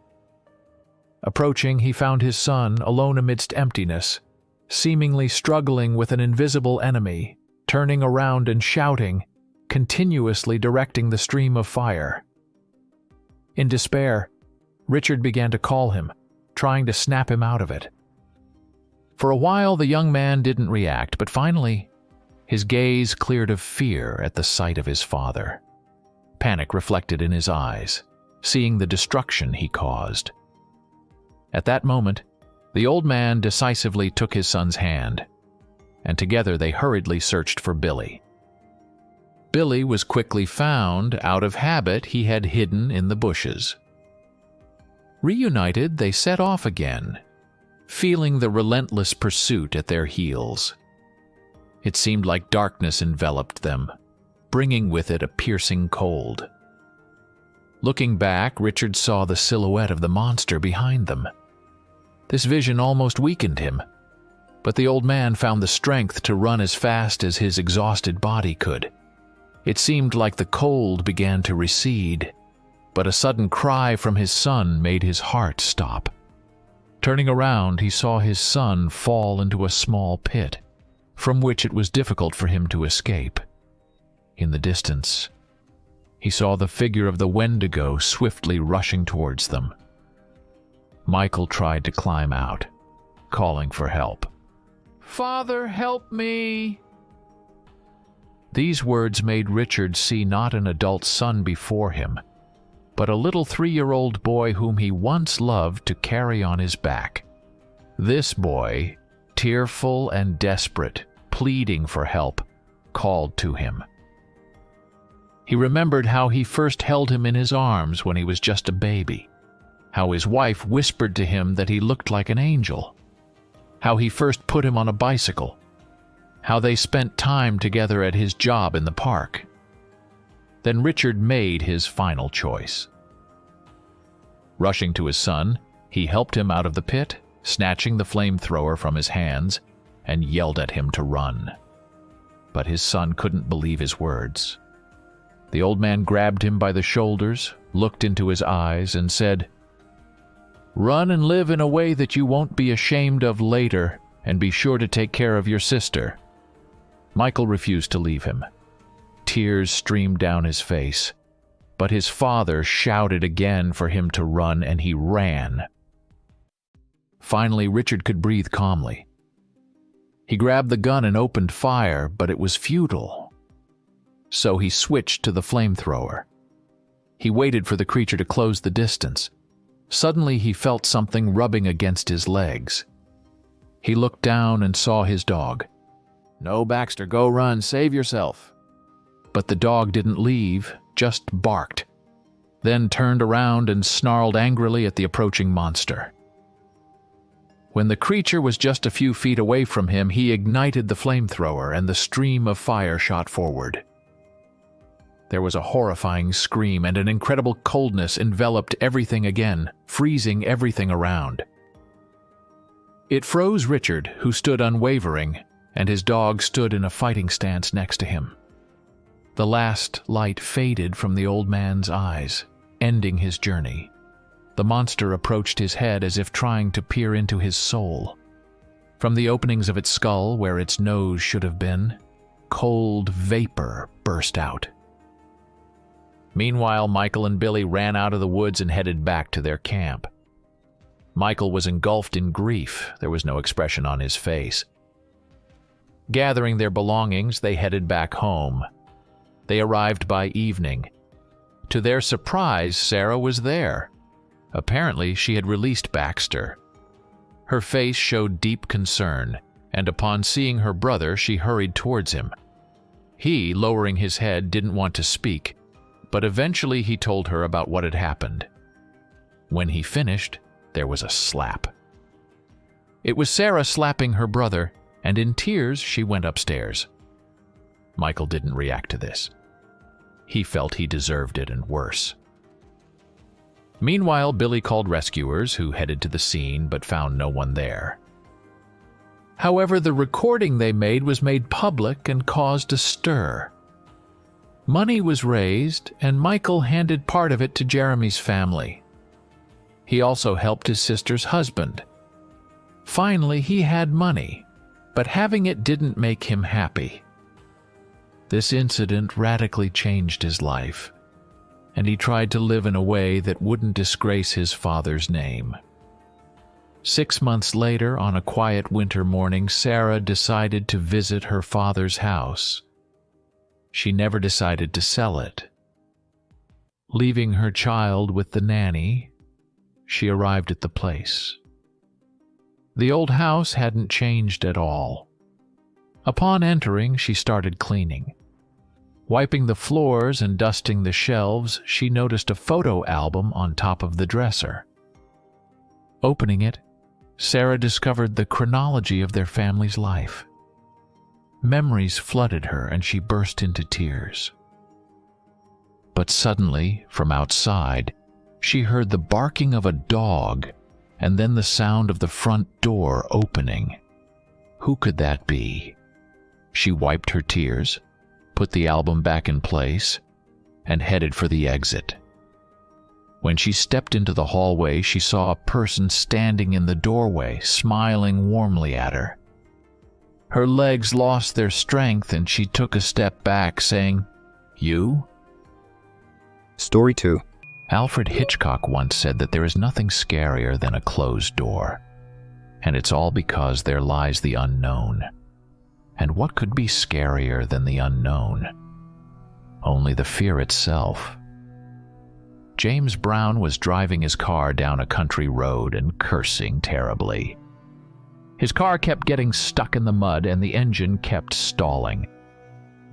Approaching, he found his son alone amidst emptiness, seemingly struggling with an invisible enemy, turning around and shouting, continuously directing the stream of fire. In despair, Richard began to call him, trying to snap him out of it. For a while, the young man didn't react, but finally, his gaze cleared of fear at the sight of his father. Panic reflected in his eyes, seeing the destruction he caused. At that moment, the old man decisively took his son's hand, and together they hurriedly searched for Billy. Billy was quickly found. Out of habit, he had hidden in the bushes. Reunited, they set off again, feeling the relentless pursuit at their heels. It seemed like darkness enveloped them, bringing with it a piercing cold. Looking back, Richard saw the silhouette of the monster behind them. This vision almost weakened him, but the old man found the strength to run as fast as his exhausted body could. It seemed like the cold began to recede, but a sudden cry from his son made his heart stop. Turning around, he saw his son fall into a small pit, from which it was difficult for him to escape. In the distance, he saw the figure of the wendigo swiftly rushing towards them. Michael tried to climb out, calling for help. "Father, help me!" These words made Richard see not an adult son before him, but a little 3-year-old boy whom he once loved to carry on his back. This boy, tearful and desperate, pleading for help, called to him. He remembered how he first held him in his arms when he was just a baby, how his wife whispered to him that he looked like an angel, how he first put him on a bicycle, how they spent time together at his job in the park. Then Richard made his final choice. Rushing to his son, he helped him out of the pit, snatching the flamethrower from his hands, and yelled at him to run. But his son couldn't believe his words. The old man grabbed him by the shoulders, looked into his eyes, and said, "Run and live in a way that you won't be ashamed of later, and be sure to take care of your sister." Michael refused to leave him. Tears streamed down his face, but his father shouted again for him to run, and he ran. Finally, Richard could breathe calmly. He grabbed the gun and opened fire, but it was futile. So he switched to the flamethrower. He waited for the creature to close the distance. Suddenly, he felt something rubbing against his legs. He looked down and saw his dog. "No, Baxter, go run, save yourself." But the dog didn't leave, just barked, then turned around and snarled angrily at the approaching monster. When the creature was just a few feet away from him, he ignited the flamethrower, and the stream of fire shot forward. There was a horrifying scream, and an incredible coldness enveloped everything again, freezing everything around. It froze Richard, who stood unwavering, and his dog stood in a fighting stance next to him. The last light faded from the old man's eyes, ending his journey. The monster approached his head as if trying to peer into his soul. From the openings of its skull, where its nose should have been, cold vapor burst out. Meanwhile, Michael and Billy ran out of the woods and headed back to their camp. Michael was engulfed in grief. There was no expression on his face. Gathering their belongings, they headed back home. They arrived by evening. To their surprise, Sarah was there. Apparently, she had released Baxter. Her face showed deep concern, and upon seeing her brother, she hurried towards him. He, lowering his head, didn't want to speak, but eventually he told her about what had happened. When he finished, there was a slap. It was Sarah slapping her brother, and in tears she went upstairs. Michael didn't react to this. He felt he deserved it and worse. Meanwhile, Billy called rescuers, who headed to the scene but found no one there. However, the recording they made was made public and caused a stir. Money was raised, and Michael handed part of it to Jeremy's family. He also helped his sister's husband. Finally, he had money, but having it didn't make him happy. This incident radically changed his life, and he tried to live in a way that wouldn't disgrace his father's name. 6 months later, on a quiet winter morning, Sarah decided to visit her father's house. She never decided to sell it. Leaving her child with the nanny, she arrived at the place. The old house hadn't changed at all. Upon entering, she started cleaning. Wiping the floors and dusting the shelves, she noticed a photo album on top of the dresser. Opening it, Sarah discovered the chronology of their family's life. Memories flooded her, and she burst into tears. But suddenly, from outside, she heard the barking of a dog, and then the sound of the front door opening. Who could that be? She wiped her tears, put the album back in place, and headed for the exit. When she stepped into the hallway, she saw a person standing in the doorway, smiling warmly at her. Her legs lost their strength, and she took a step back, saying, "You?" Story 2. Alfred Hitchcock once said that there is nothing scarier than a closed door, and it's all because there lies the unknown. And what could be scarier than the unknown? Only the fear itself. James Brown was driving his car down a country road and cursing terribly. His car kept getting stuck in the mud, and the engine kept stalling.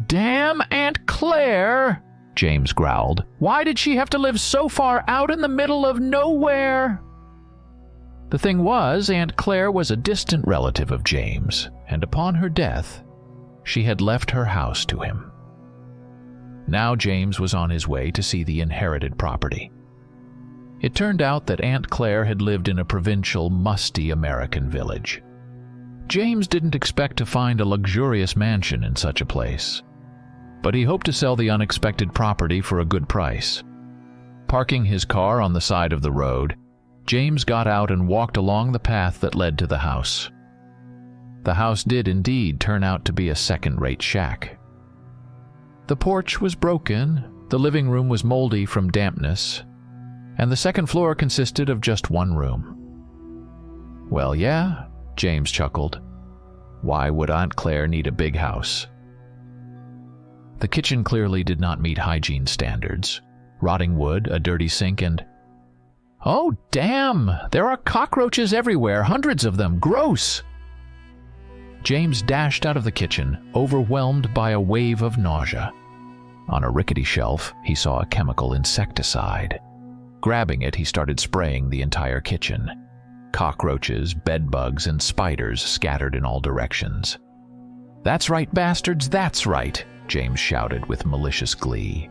"Damn Aunt Claire!" James growled. "Why did she have to live so far out in the middle of nowhere?" The thing was, Aunt Claire was a distant relative of James, and upon her death, she had left her house to him. Now James was on his way to see the inherited property. It turned out that Aunt Claire had lived in a provincial, musty American village. James didn't expect to find a luxurious mansion in such a place, but he hoped to sell the unexpected property for a good price. Parking his car on the side of the road, James got out and walked along the path that led to the house. The house did indeed turn out to be a second-rate shack. The porch was broken, the living room was moldy from dampness, and the second floor consisted of just one room. Well, yeah, James chuckled. Why would Aunt Claire need a big house? The kitchen clearly did not meet hygiene standards. Rotting wood, a dirty sink, and... Oh, damn! There are cockroaches everywhere, hundreds of them. Gross! James dashed out of the kitchen, overwhelmed by a wave of nausea. On a rickety shelf, he saw a chemical insecticide. Grabbing it, he started spraying the entire kitchen. Cockroaches, bedbugs, and spiders scattered in all directions. "That's right, bastards, that's right," James shouted with malicious glee.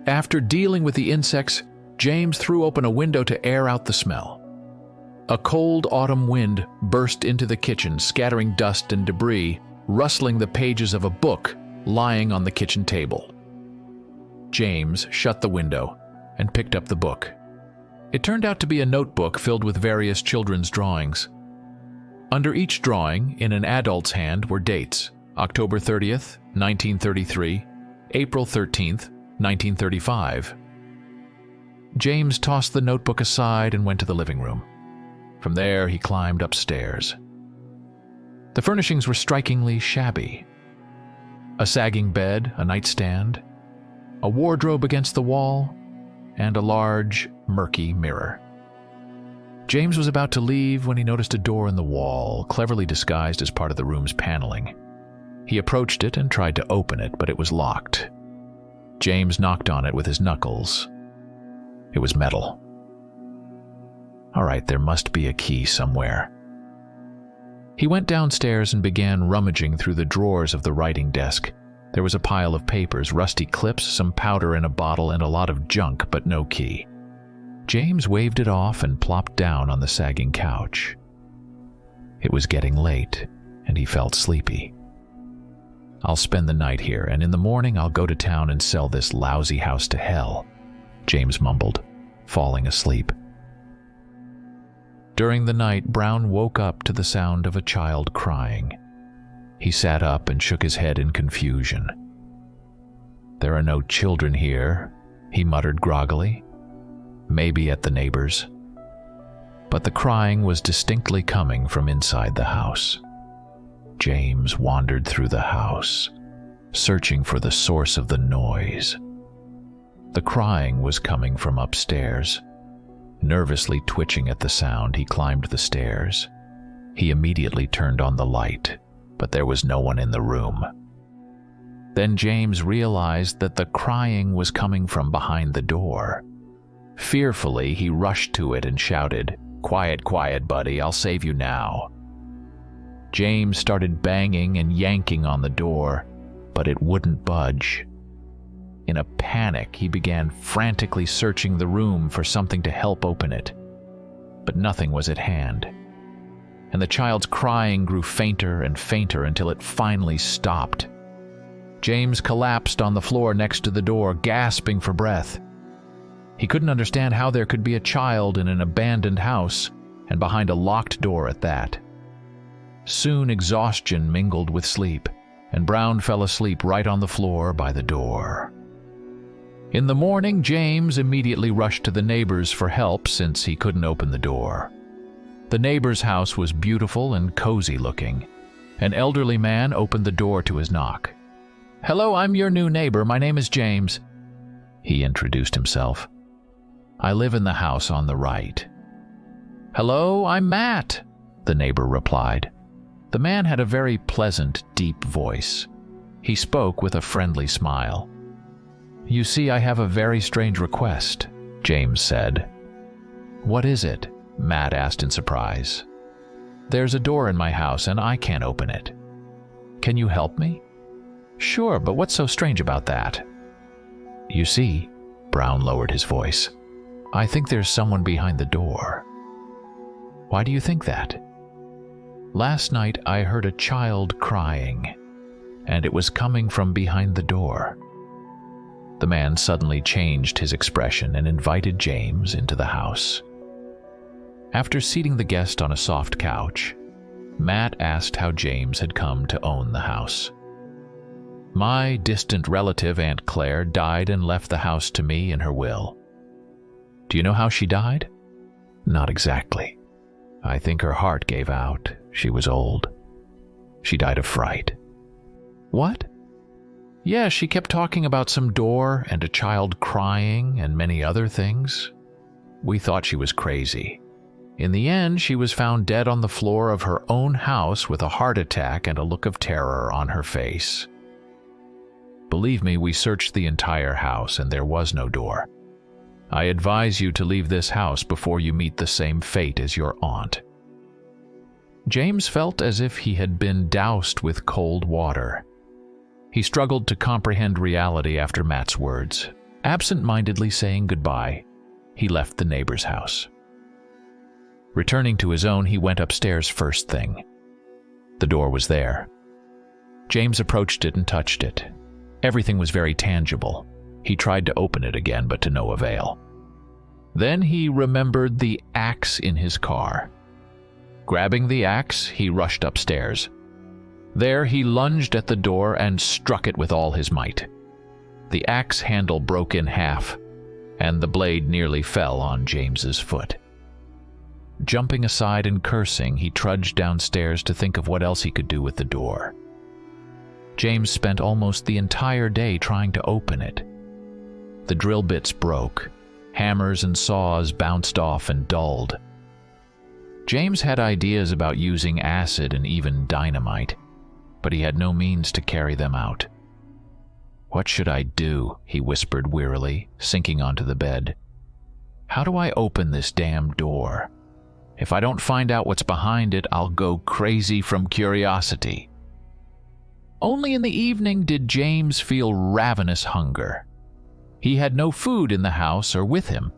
After dealing with the insects, James threw open a window to air out the smell. A cold autumn wind burst into the kitchen, scattering dust and debris, rustling the pages of a book lying on the kitchen table. James shut the window and picked up the book. It turned out to be a notebook filled with various children's drawings. Under each drawing, in an adult's hand, were dates: October 30th, 1933, April 13th, 1935. James tossed the notebook aside and went to the living room. From there, he climbed upstairs. The furnishings were strikingly shabby. A sagging bed, a nightstand, a wardrobe against the wall, and a large, murky mirror. James was about to leave when he noticed a door in the wall, cleverly disguised as part of the room's paneling. He approached it and tried to open it, but it was locked. James knocked on it with his knuckles. It was metal. All right, there must be a key somewhere. He went downstairs and began rummaging through the drawers of the writing desk. There was a pile of papers, rusty clips, some powder in a bottle, and a lot of junk, but no key. James waved it off and plopped down on the sagging couch. It was getting late, and he felt sleepy. "I'll spend the night here, and in the morning I'll go to town and sell this lousy house to hell," James mumbled, falling asleep. During the night, Brown woke up to the sound of a child crying. He sat up and shook his head in confusion. "There are no children here," he muttered groggily. "Maybe at the neighbors." But the crying was distinctly coming from inside the house. James wandered through the house, searching for the source of the noise. The crying was coming from upstairs. Nervously twitching at the sound, he climbed the stairs. He immediately turned on the light, but there was no one in the room. Then James realized that the crying was coming from behind the door. Fearfully, he rushed to it and shouted, "Quiet, quiet, buddy, I'll save you now." James started banging and yanking on the door, but it wouldn't budge. In a panic, he began frantically searching the room for something to help open it. But nothing was at hand, and the child's crying grew fainter and fainter until it finally stopped. James collapsed on the floor next to the door, gasping for breath. He couldn't understand how there could be a child in an abandoned house, and behind a locked door at that. Soon exhaustion mingled with sleep, and Brown fell asleep right on the floor by the door. In the morning, James immediately rushed to the neighbors for help since he couldn't open the door. The neighbor's house was beautiful and cozy looking. An elderly man opened the door to his knock. "Hello, I'm your new neighbor. My name is James." He introduced himself. "I live in the house on the right." "Hello, I'm Matt," the neighbor replied. The man had a very pleasant, deep voice. He spoke with a friendly smile. "You see, I have a very strange request," James said. "What is it?" Matt asked in surprise. "There's a door in my house and I can't open it. Can you help me?" "Sure, but what's so strange about that?" "You see," Brown lowered his voice, "I think there's someone behind the door." "Why do you think that?" "Last night I heard a child crying, and it was coming from behind the door." The man suddenly changed his expression and invited James into the house. After seating the guest on a soft couch, Matt asked how James had come to own the house. My distant relative, Aunt Claire, died and left the house to me in her will. Do you know how she died? Not exactly. I think her heart gave out. She was old. She died of fright. What? Yeah, she kept talking about some door and a child crying and many other things. We thought she was crazy. In the end, she was found dead on the floor of her own house with a heart attack and a look of terror on her face. Believe me, we searched the entire house and there was no door. I advise you to leave this house before you meet the same fate as your aunt. James felt as if he had been doused with cold water. He struggled to comprehend reality after Matt's words. Absent-mindedly saying goodbye, he left the neighbor's house. Returning to his own, he went upstairs first thing. The door was there. James approached it and touched it. Everything was very tangible. He tried to open it again, but to no avail. Then he remembered the axe in his car. Grabbing the axe, he rushed upstairs. There he lunged at the door and struck it with all his might. The axe handle broke in half, and the blade nearly fell on James's foot. Jumping aside and cursing, he trudged downstairs to think of what else he could do with the door. James spent almost the entire day trying to open it. The drill bits broke. Hammers and saws bounced off and dulled. James had ideas about using acid and even dynamite, but he had no means to carry them out. "What should I do?" he whispered wearily, sinking onto the bed. "How do I open this damn door? If I don't find out what's behind it, I'll go crazy from curiosity." Only in the evening did James feel ravenous hunger. He had no food in the house or with him.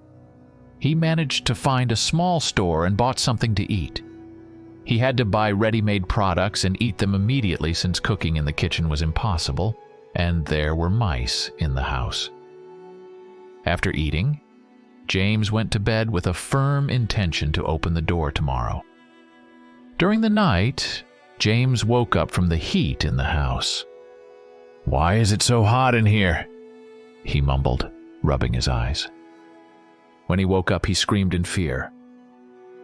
He managed to find a small store and bought something to eat. He had to buy ready-made products and eat them immediately since cooking in the kitchen was impossible, and there were mice in the house. After eating, James went to bed with a firm intention to open the door tomorrow. During the night, James woke up from the heat in the house. "Why is it so hot in here?" he mumbled, rubbing his eyes. When he woke up, he screamed in fear.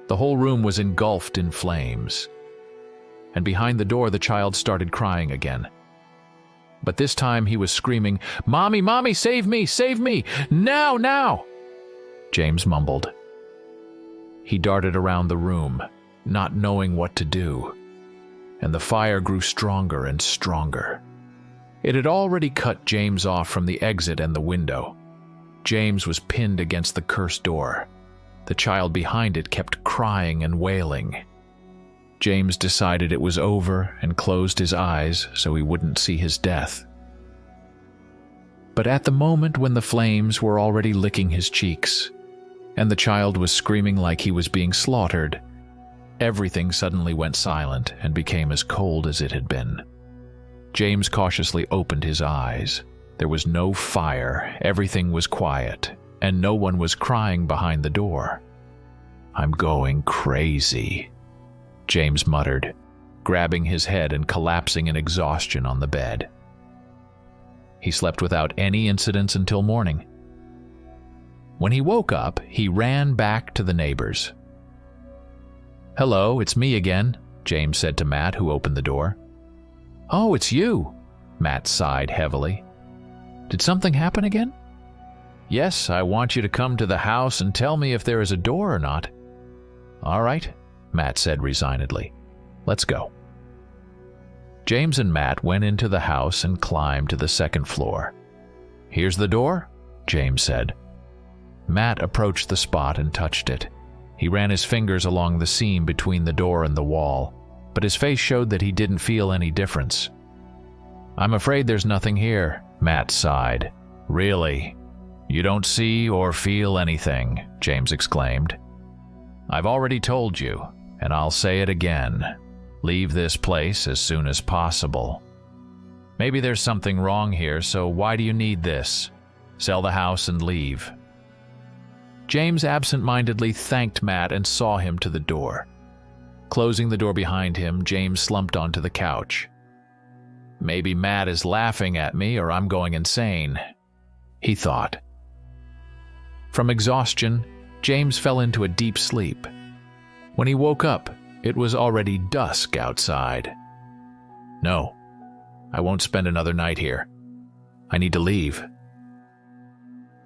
The whole room was engulfed in flames, and behind the door the child started crying again. But this time he was screaming, "Mommy, Mommy, save me, save me, now, now!" James mumbled. He darted around the room, not knowing what to do, and the fire grew stronger and stronger. It had already cut James off from the exit and the window. James was pinned against the cursed door. The child behind it kept crying and wailing. James decided it was over and closed his eyes so he wouldn't see his death. But at the moment when the flames were already licking his cheeks, and the child was screaming like he was being slaughtered, everything suddenly went silent and became as cold as it had been. James cautiously opened his eyes. There was no fire, everything was quiet, and no one was crying behind the door. "I'm going crazy," James muttered, grabbing his head and collapsing in exhaustion on the bed. He slept without any incidents until morning. When he woke up, he ran back to the neighbors. "Hello, it's me again," James said to Matt, who opened the door. "Oh, it's you," Matt sighed heavily. "Did something happen again?" "Yes, I want you to come to the house and tell me if there is a door or not." "All right," Matt said resignedly. "Let's go." James and Matt went into the house and climbed to the second floor. "Here's the door," James said. Matt approached the spot and touched it. He ran his fingers along the seam between the door and the wall, but his face showed that he didn't feel any difference. "I'm afraid there's nothing here," Matt sighed. "Really? You don't see or feel anything," James exclaimed. "I've already told you, and I'll say it again. Leave this place as soon as possible. Maybe there's something wrong here, so why do you need this? Sell the house and leave." James absent-mindedly thanked Matt and saw him to the door. Closing the door behind him, James slumped onto the couch. Maybe Matt is laughing at me or I'm going insane, he thought. From exhaustion, James fell into a deep sleep. When he woke up, it was already dusk outside. No, I won't spend another night here. I need to leave.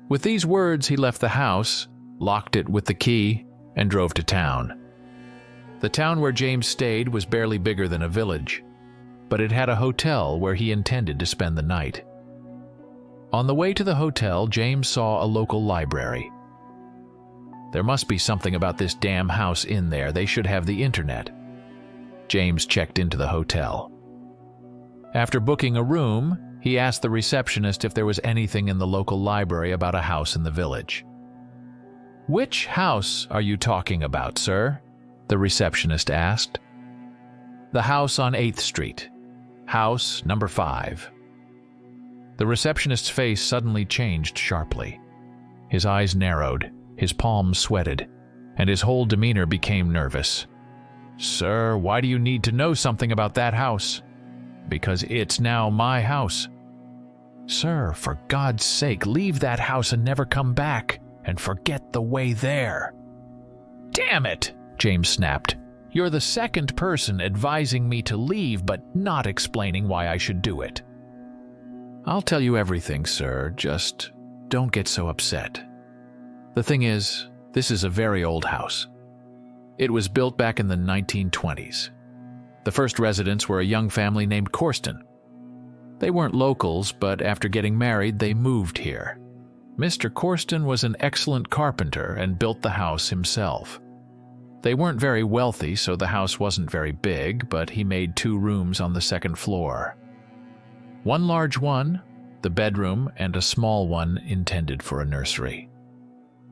With these words, he left the house, locked it with the key, and drove to town. The town where James stayed was barely bigger than a village, but it had a hotel where he intended to spend the night. On the way to the hotel, James saw a local library. There must be something about this damn house in there. They should have the internet. James checked into the hotel. After booking a room, he asked the receptionist if there was anything in the local library about a house in the village. "Which house are you talking about, sir?" the receptionist asked. "The house on 8th Street. House number 5. The receptionist's face suddenly changed sharply. His eyes narrowed, his palms sweated, and his whole demeanor became nervous. "Sir, why do you need to know something about that house?" "Because it's now my house." "Sir, for God's sake, leave that house and never come back, and forget the way there." "Damn it!" James snapped. "You're the second person advising me to leave but not explaining why I should do it." "I'll tell you everything, sir, just don't get so upset. The thing is, this is a very old house. It was built back in the 1920s. The first residents were a young family named Corsten. They weren't locals, but after getting married, they moved here. Mr. Corsten was an excellent carpenter and built the house himself. They weren't very wealthy, so the house wasn't very big, but he made 2 rooms on the 2nd floor. One large one, the bedroom, and a small one intended for a nursery.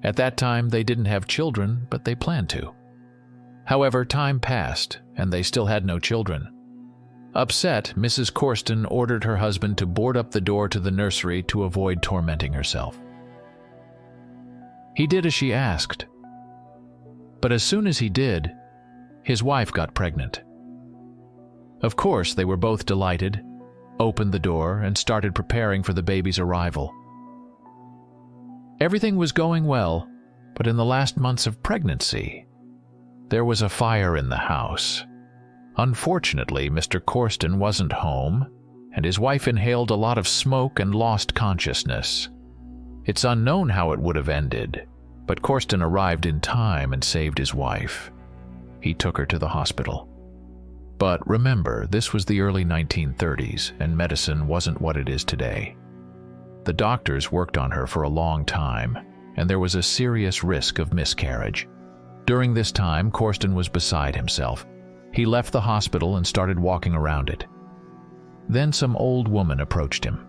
At that time, they didn't have children, but they planned to. However, time passed, and they still had no children. Upset, Mrs. Corsten ordered her husband to board up the door to the nursery to avoid tormenting herself. He did as she asked. But as soon as he did, his wife got pregnant. Of course, they were both delighted, opened the door, and started preparing for the baby's arrival. Everything was going well, but in the last months of pregnancy, there was a fire in the house. Unfortunately, Mr. Corsten wasn't home, and his wife inhaled a lot of smoke and lost consciousness. It's unknown how it would have ended, but Corsten arrived in time and saved his wife. He took her to the hospital. But remember, this was the early 1930s, and medicine wasn't what it is today. The doctors worked on her for a long time, and there was a serious risk of miscarriage. During this time, Corsten was beside himself. He left the hospital and started walking around it. Then some old woman approached him.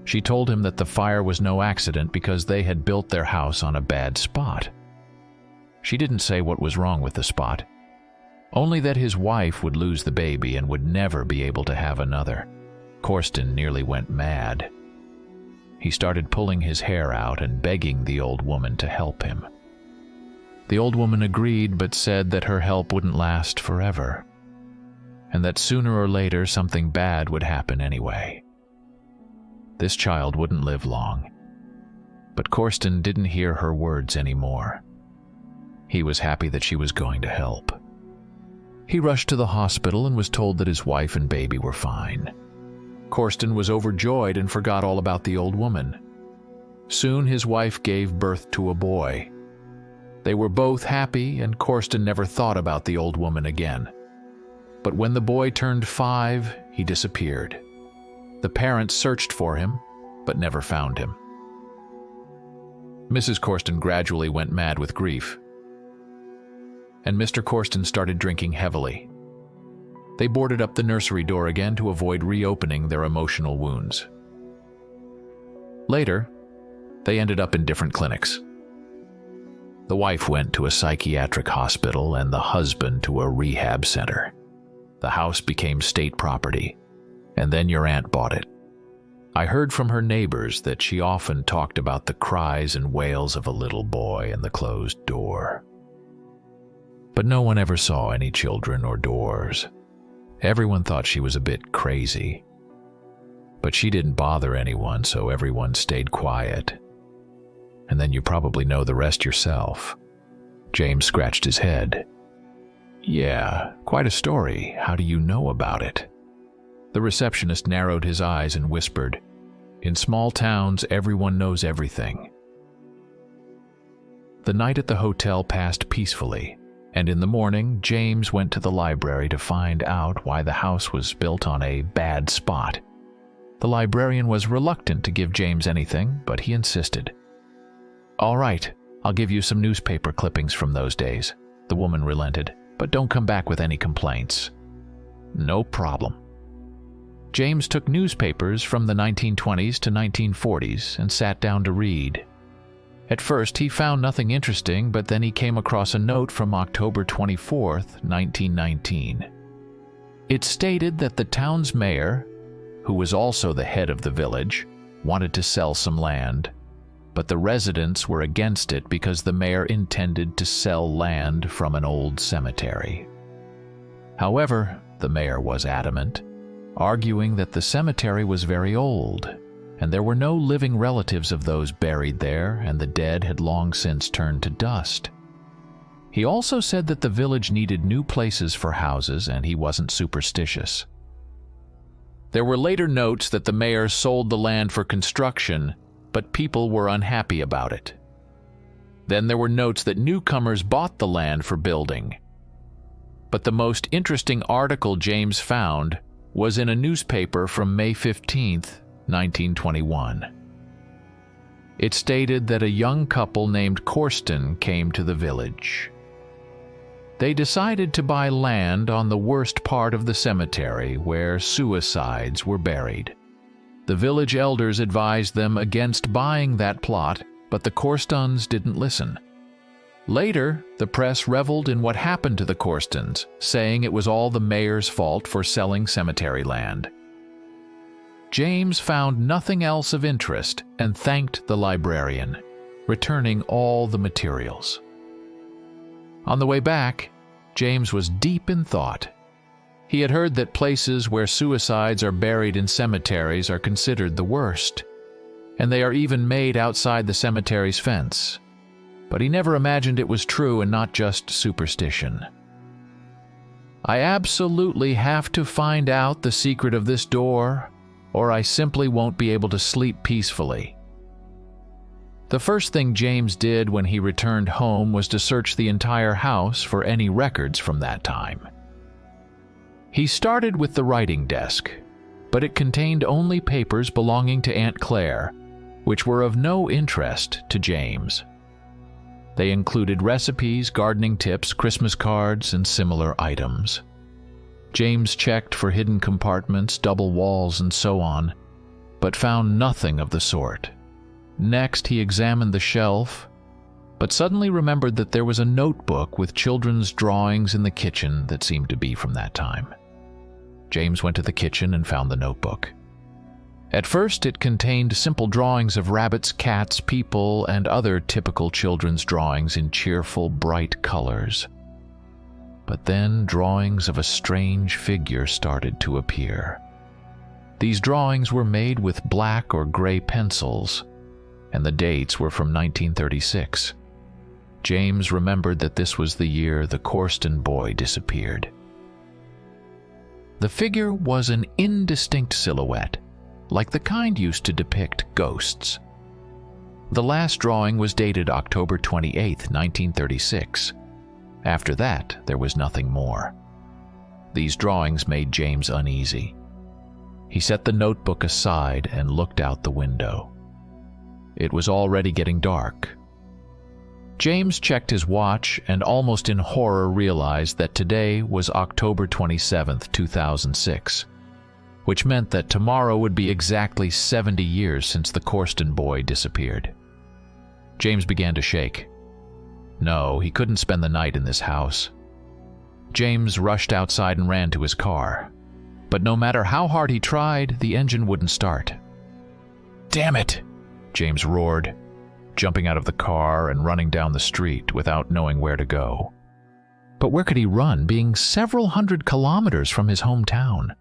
She told him that the fire was no accident because they had built their house on a bad spot. She didn't say what was wrong with the spot, only that his wife would lose the baby and would never be able to have another. Corsten nearly went mad. He started pulling his hair out and begging the old woman to help him. The old woman agreed, but said that her help wouldn't last forever, and that sooner or later something bad would happen anyway. This child wouldn't live long, but Corsten didn't hear her words anymore. He was happy that she was going to help. He rushed to the hospital and was told that his wife and baby were fine. Corsten was overjoyed and forgot all about the old woman. Soon his wife gave birth to a boy. They were both happy, and Corsten never thought about the old woman again. But when the boy turned 5, he disappeared. The parents searched for him, but never found him. Mrs. Corsten gradually went mad with grief, and Mr. Corsten started drinking heavily. They boarded up the nursery door again to avoid reopening their emotional wounds. Later, they ended up in different clinics. The wife went to a psychiatric hospital and the husband to a rehab center. The house became state property, and then your aunt bought it. I heard from her neighbors that she often talked about the cries and wails of a little boy and the closed door. But no one ever saw any children or doors. Everyone thought she was a bit crazy. But she didn't bother anyone, so everyone stayed quiet. And then you probably know the rest yourself. James scratched his head. Yeah, quite a story. How do you know about it? The receptionist narrowed his eyes and whispered, In small towns, everyone knows everything. The night at the hotel passed peacefully, and in the morning, James went to the library to find out why the house was built on a bad spot. The librarian was reluctant to give James anything, but he insisted. All right, I'll give you some newspaper clippings from those days, the woman relented, but don't come back with any complaints. No problem. James took newspapers from the 1920s to 1940s and sat down to read. At first, he found nothing interesting, but then he came across a note from October 24, 1919. It stated that the town's mayor, who was also the head of the village, wanted to sell some land, but the residents were against it because the mayor intended to sell land from an old cemetery. However, the mayor was adamant, arguing that the cemetery was very old, and there were no living relatives of those buried there, and the dead had long since turned to dust. He also said that the village needed new places for houses, and he wasn't superstitious. There were later notes that the mayor sold the land for construction, but people were unhappy about it. Then there were notes that newcomers bought the land for building. But the most interesting article James found was in a newspaper from May 15, 1921. It stated that a young couple named Corsten came to the village. They decided to buy land on the worst part of the cemetery where suicides were buried. The village elders advised them against buying that plot, but the Corstens didn't listen. Later, the press reveled in what happened to the Corstens, saying it was all the mayor's fault for selling cemetery land. James found nothing else of interest and thanked the librarian, returning all the materials. On the way back, James was deep in thought. He had heard that places where suicides are buried in cemeteries are considered the worst, and they are even made outside the cemetery's fence. But he never imagined it was true and not just superstition. I absolutely have to find out the secret of this door, or I simply won't be able to sleep peacefully. The first thing James did when he returned home was to search the entire house for any records from that time. He started with the writing desk, but it contained only papers belonging to Aunt Claire, which were of no interest to James. They included recipes, gardening tips, Christmas cards, and similar items. James checked for hidden compartments, double walls, and so on, but found nothing of the sort. Next, he examined the shelf, but suddenly remembered that there was a notebook with children's drawings in the kitchen that seemed to be from that time. James went to the kitchen and found the notebook. At first, it contained simple drawings of rabbits, cats, people, and other typical children's drawings in cheerful, bright colors. But then drawings of a strange figure started to appear. These drawings were made with black or gray pencils, and the dates were from 1936. James remembered that this was the year the Corsten boy disappeared. The figure was an indistinct silhouette, like the kind used to depict ghosts. The last drawing was dated October 28, 1936. After that, there was nothing more. These drawings made James uneasy. He set the notebook aside and looked out the window. It was already getting dark. James checked his watch and almost in horror realized that today was October 27, 2006, which meant that tomorrow would be exactly 70 years since the Corsten boy disappeared. James began to shake. No, he couldn't spend the night in this house. James rushed outside and ran to his car. But no matter how hard he tried, the engine wouldn't start. "Damn it!" James roared, jumping out of the car and running down the street without knowing where to go. But where could he run, being several hundred kilometers from his hometown?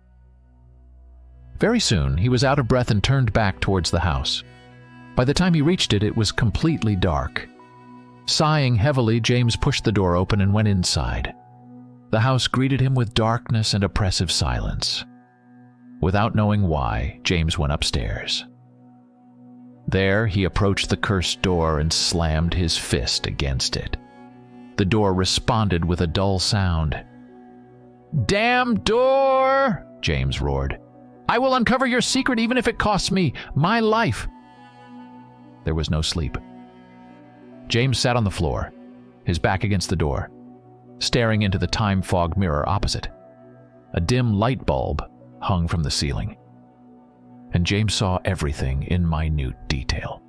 Very soon, he was out of breath and turned back towards the house. By the time he reached it, it was completely dark. Sighing heavily, James pushed the door open and went inside. The house greeted him with darkness and oppressive silence. Without knowing why, James went upstairs. There, he approached the cursed door and slammed his fist against it. The door responded with a dull sound. "Damn door!" James roared. "I will uncover your secret even if it costs me my life." There was no sleep. James sat on the floor, his back against the door, staring into the time-fogged mirror opposite. A dim light bulb hung from the ceiling, and James saw everything in minute detail.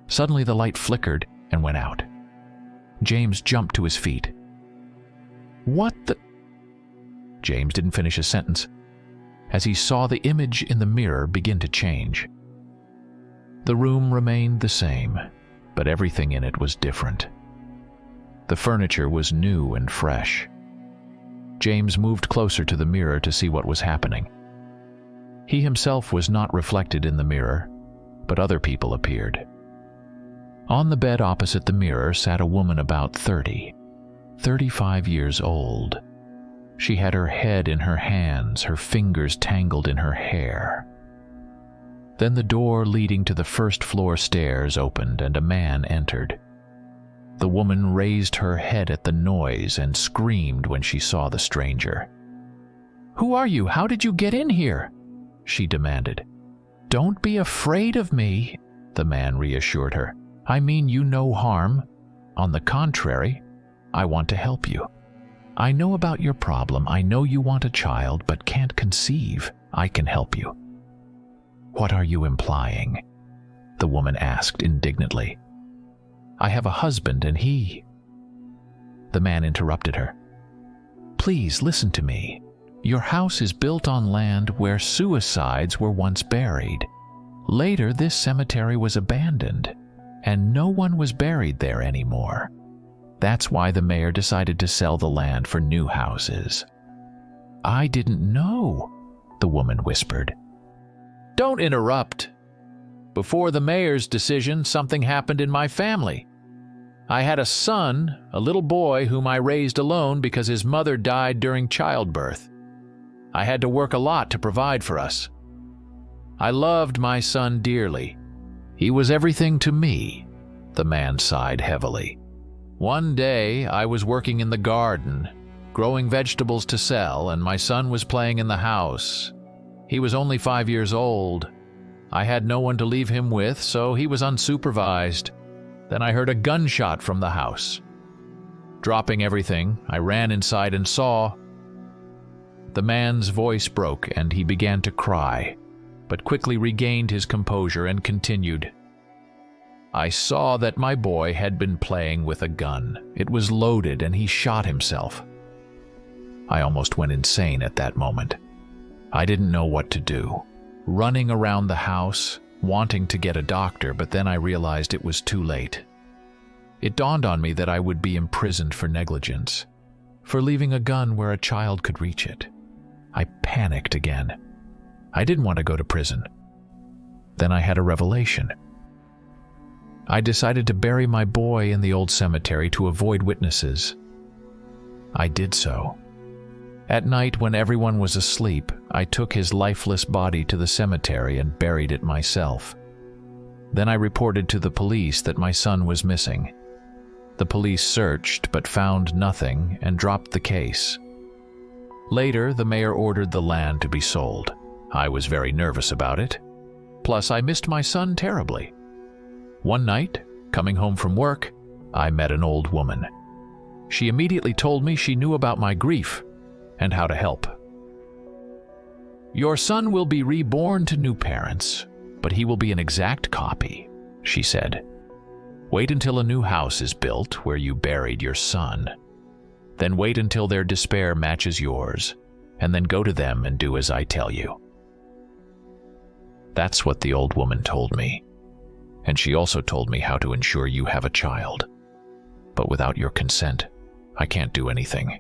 Suddenly the light flickered and went out. James jumped to his feet. "What the—" James didn't finish his sentence, as he saw the image in the mirror begin to change. The room remained the same, but everything in it was different. The furniture was new and fresh. James moved closer to the mirror to see what was happening. He himself was not reflected in the mirror, but other people appeared. On the bed opposite the mirror sat a woman about 35 years old. She had her head in her hands, her fingers tangled in her hair. Then the door leading to the first-floor stairs opened and a man entered. The woman raised her head at the noise and screamed when she saw the stranger. "Who are you? How did you get in here?" she demanded. "Don't be afraid of me," the man reassured her. "I mean you no harm. On the contrary, I want to help you. I know about your problem. I know you want a child but can't conceive. I can help you." "What are you implying?" the woman asked indignantly. "I have a husband and he—" The man interrupted her. "Please listen to me. Your house is built on land where suicides were once buried. Later, this cemetery was abandoned, and no one was buried there anymore. That's why the mayor decided to sell the land for new houses." "I didn't know," the woman whispered. "Don't interrupt. Before the mayor's decision, something happened in my family. I had a son, a little boy whom I raised alone because his mother died during childbirth. I had to work a lot to provide for us. I loved my son dearly. He was everything to me," the man sighed heavily. "One day, I was working in the garden, growing vegetables to sell, and my son was playing in the house. He was only 5 years old. I had no one to leave him with, so he was unsupervised. Then I heard a gunshot from the house. Dropping everything, I ran inside and saw—" The man's voice broke and he began to cry, but quickly regained his composure and continued. "I saw that my boy had been playing with a gun. It was loaded and he shot himself. I almost went insane at that moment. I didn't know what to do. Running around the house, wanting to get a doctor, but then I realized it was too late. It dawned on me that I would be imprisoned for negligence, for leaving a gun where a child could reach it. I panicked again. I didn't want to go to prison. Then I had a revelation. I decided to bury my boy in the old cemetery to avoid witnesses. I did so. At night, when everyone was asleep, I took his lifeless body to the cemetery and buried it myself. Then I reported to the police that my son was missing. The police searched but found nothing and dropped the case. Later, the mayor ordered the land to be sold. I was very nervous about it. Plus, I missed my son terribly. One night, coming home from work, I met an old woman. She immediately told me she knew about my grief and how to help. "Your son will be reborn to new parents, but he will be an exact copy," she said. "Wait until a new house is built where you buried your son. Then wait until their despair matches yours, and then go to them and do as I tell you." That's what the old woman told me. And she also told me how to ensure you have a child. But without your consent, I can't do anything."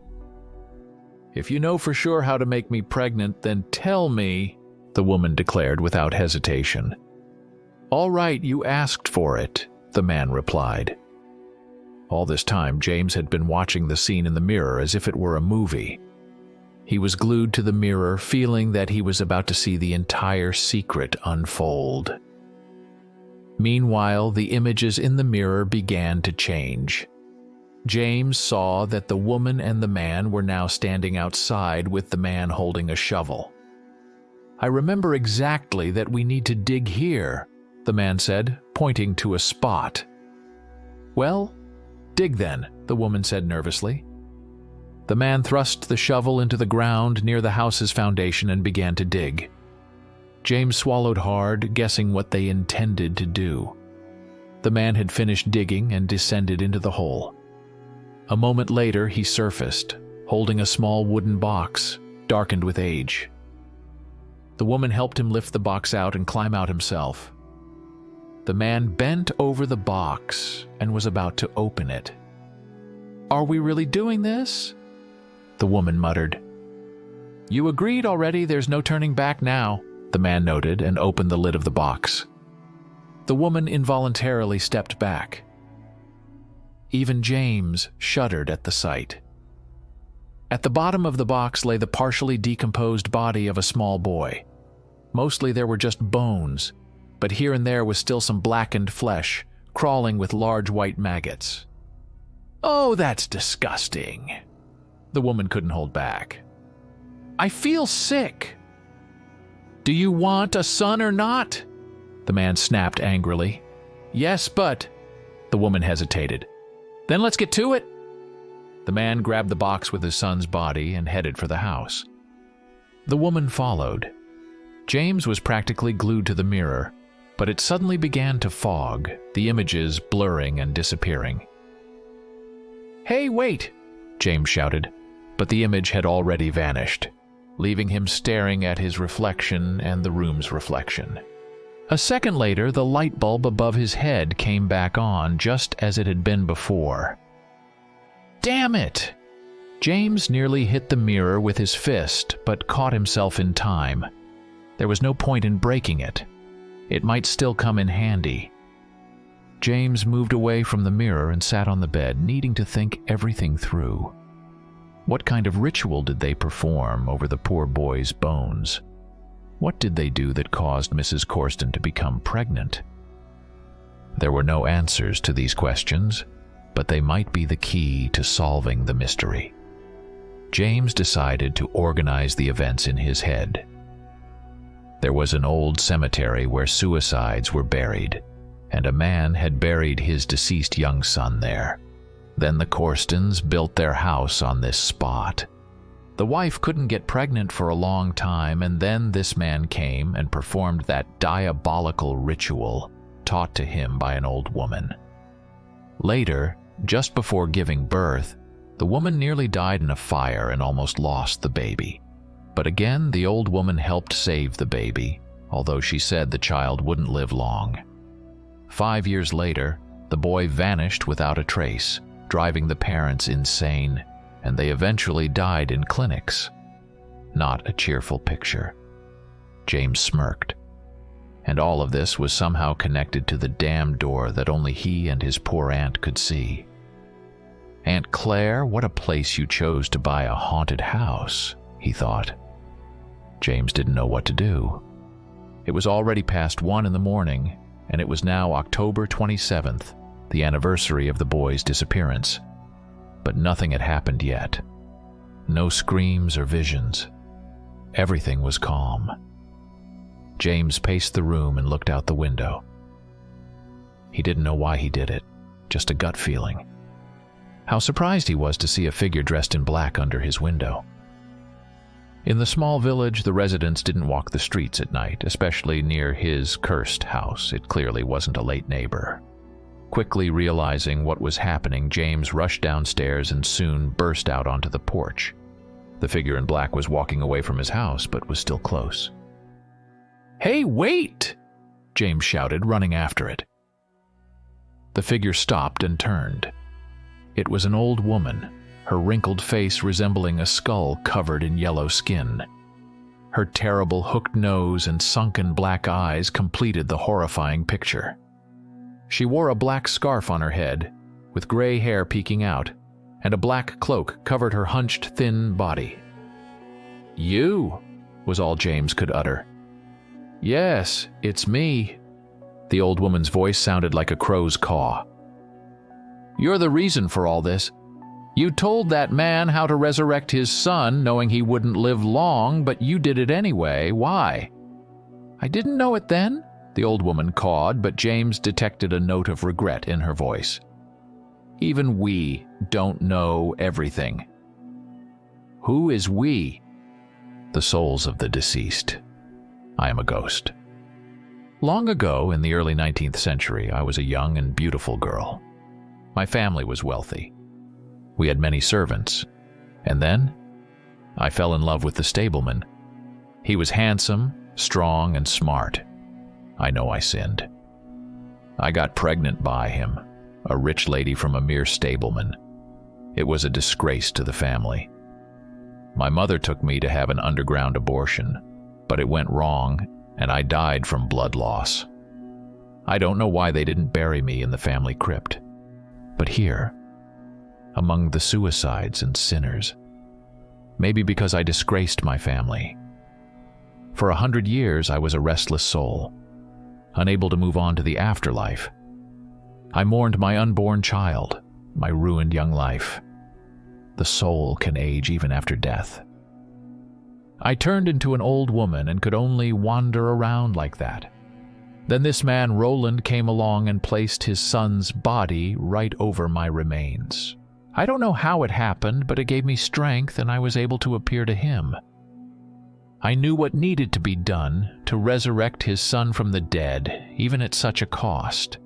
"If you know for sure how to make me pregnant, then tell me," the woman declared without hesitation. "All right, you asked for it," the man replied. All this time, James had been watching the scene in the mirror as if it were a movie. He was glued to the mirror, feeling that he was about to see the entire secret unfold. Meanwhile, the images in the mirror began to change. James saw that the woman and the man were now standing outside with the man holding a shovel. "I remember exactly that we need to dig here," the man said, pointing to a spot. "Well, dig then," the woman said nervously. The man thrust the shovel into the ground near the house's foundation and began to dig. James swallowed hard, guessing what they intended to do. The man had finished digging and descended into the hole. A moment later, he surfaced, holding a small wooden box, darkened with age. The woman helped him lift the box out and climb out himself. The man bent over the box and was about to open it. "Are we really doing this?" the woman muttered. "You agreed already, there's no turning back now," the man noted and opened the lid of the box. The woman involuntarily stepped back. Even James shuddered at the sight. At the bottom of the box lay the partially decomposed body of a small boy. Mostly there were just bones, but here and there was still some blackened flesh, crawling with large white maggots. "Oh, that's disgusting." The woman couldn't hold back. "I feel sick." "Do you want a son or not?" the man snapped angrily. "Yes, but..." the woman hesitated. "Then let's get to it." The man grabbed the box with his son's body and headed for the house. The woman followed. James was practically glued to the mirror, but it suddenly began to fog, the images blurring and disappearing. "Hey, wait!" James shouted, but the image had already vanished, leaving him staring at his reflection and the room's reflection. A second later, the light bulb above his head came back on just as it had been before. Damn it! James nearly hit the mirror with his fist, but caught himself in time. There was no point in breaking it. It might still come in handy. James moved away from the mirror and sat on the bed, needing to think everything through. What kind of ritual did they perform over the poor boy's bones? What did they do that caused Mrs. Corsten to become pregnant? There were no answers to these questions, but they might be the key to solving the mystery. James decided to organize the events in his head. There was an old cemetery where suicides were buried, and a man had buried his deceased young son there. Then the Corstens built their house on this spot. The wife couldn't get pregnant for a long time, and then this man came and performed that diabolical ritual taught to him by an old woman. Later, just before giving birth, the woman nearly died in a fire and almost lost the baby. But again, the old woman helped save the baby, although she said the child wouldn't live long. 5 years later, the boy vanished without a trace, driving the parents insane, and they eventually died in clinics. Not a cheerful picture. James smirked. And all of this was somehow connected to the damn door that only he and his poor aunt could see. "Aunt Claire, what a place you chose to buy a haunted house," he thought. James didn't know what to do. It was already past 1 in the morning, and it was now October 27th, the anniversary of the boy's disappearance. But nothing had happened yet. No screams or visions. Everything was calm. James paced the room and looked out the window. He didn't know why he did it, just a gut feeling. How surprised he was to see a figure dressed in black under his window. In the small village, the residents didn't walk the streets at night, especially near his cursed house. It clearly wasn't a late neighbor. Quickly realizing what was happening, James rushed downstairs and soon burst out onto the porch. The figure in black was walking away from his house, but was still close. "Hey, wait!" James shouted, running after it. The figure stopped and turned. It was an old woman, her wrinkled face resembling a skull covered in yellow skin. Her terrible hooked nose and sunken black eyes completed the horrifying picture. She wore a black scarf on her head, with gray hair peeking out, and a black cloak covered her hunched, thin body. "You," was all James could utter. "Yes, it's me." The old woman's voice sounded like a crow's caw. "You're the reason for all this. You told that man how to resurrect his son, knowing he wouldn't live long, but you did it anyway. Why?" "I didn't know it then," the old woman cawed, but James detected a note of regret in her voice. "Even we don't know everything." "Who is we?" "The souls of the deceased. I am a ghost." Long ago, in the early 19th century, I was a young and beautiful girl. My family was wealthy. We had many servants. And then, I fell in love with the stableman. He was handsome, strong, and smart. I know I sinned. I got pregnant by him, a rich lady from a mere stableman. It was a disgrace to the family. My mother took me to have an underground abortion, but it went wrong, and I died from blood loss. I don't know why they didn't bury me in the family crypt. But here, among the suicides and sinners, maybe because I disgraced my family. For 100 years I was a restless soul, unable to move on to the afterlife. I mourned my unborn child, my ruined young life. The soul can age even after death. I turned into an old woman and could only wander around like that. Then this man Roland came along and placed his son's body right over my remains. I don't know how it happened, but it gave me strength and I was able to appear to him. I knew what needed to be done to resurrect his son from the dead, even at such a cost.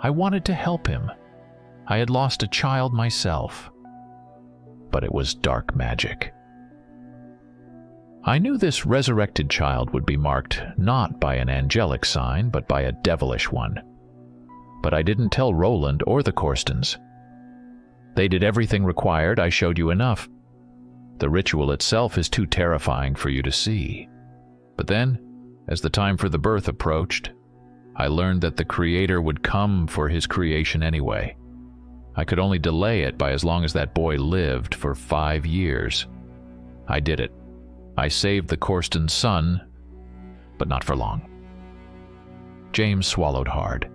I wanted to help him. I had lost a child myself. But it was dark magic. I knew this resurrected child would be marked not by an angelic sign, but by a devilish one. But I didn't tell Roland or the Corstons. They did everything required. I showed you enough. The ritual itself is too terrifying for you to see. But then, as the time for the birth approached, I learned that the Creator would come for his creation anyway. I could only delay it by as long as that boy lived, for 5 years. I did it. I saved the Corston's son, but not for long. James swallowed hard.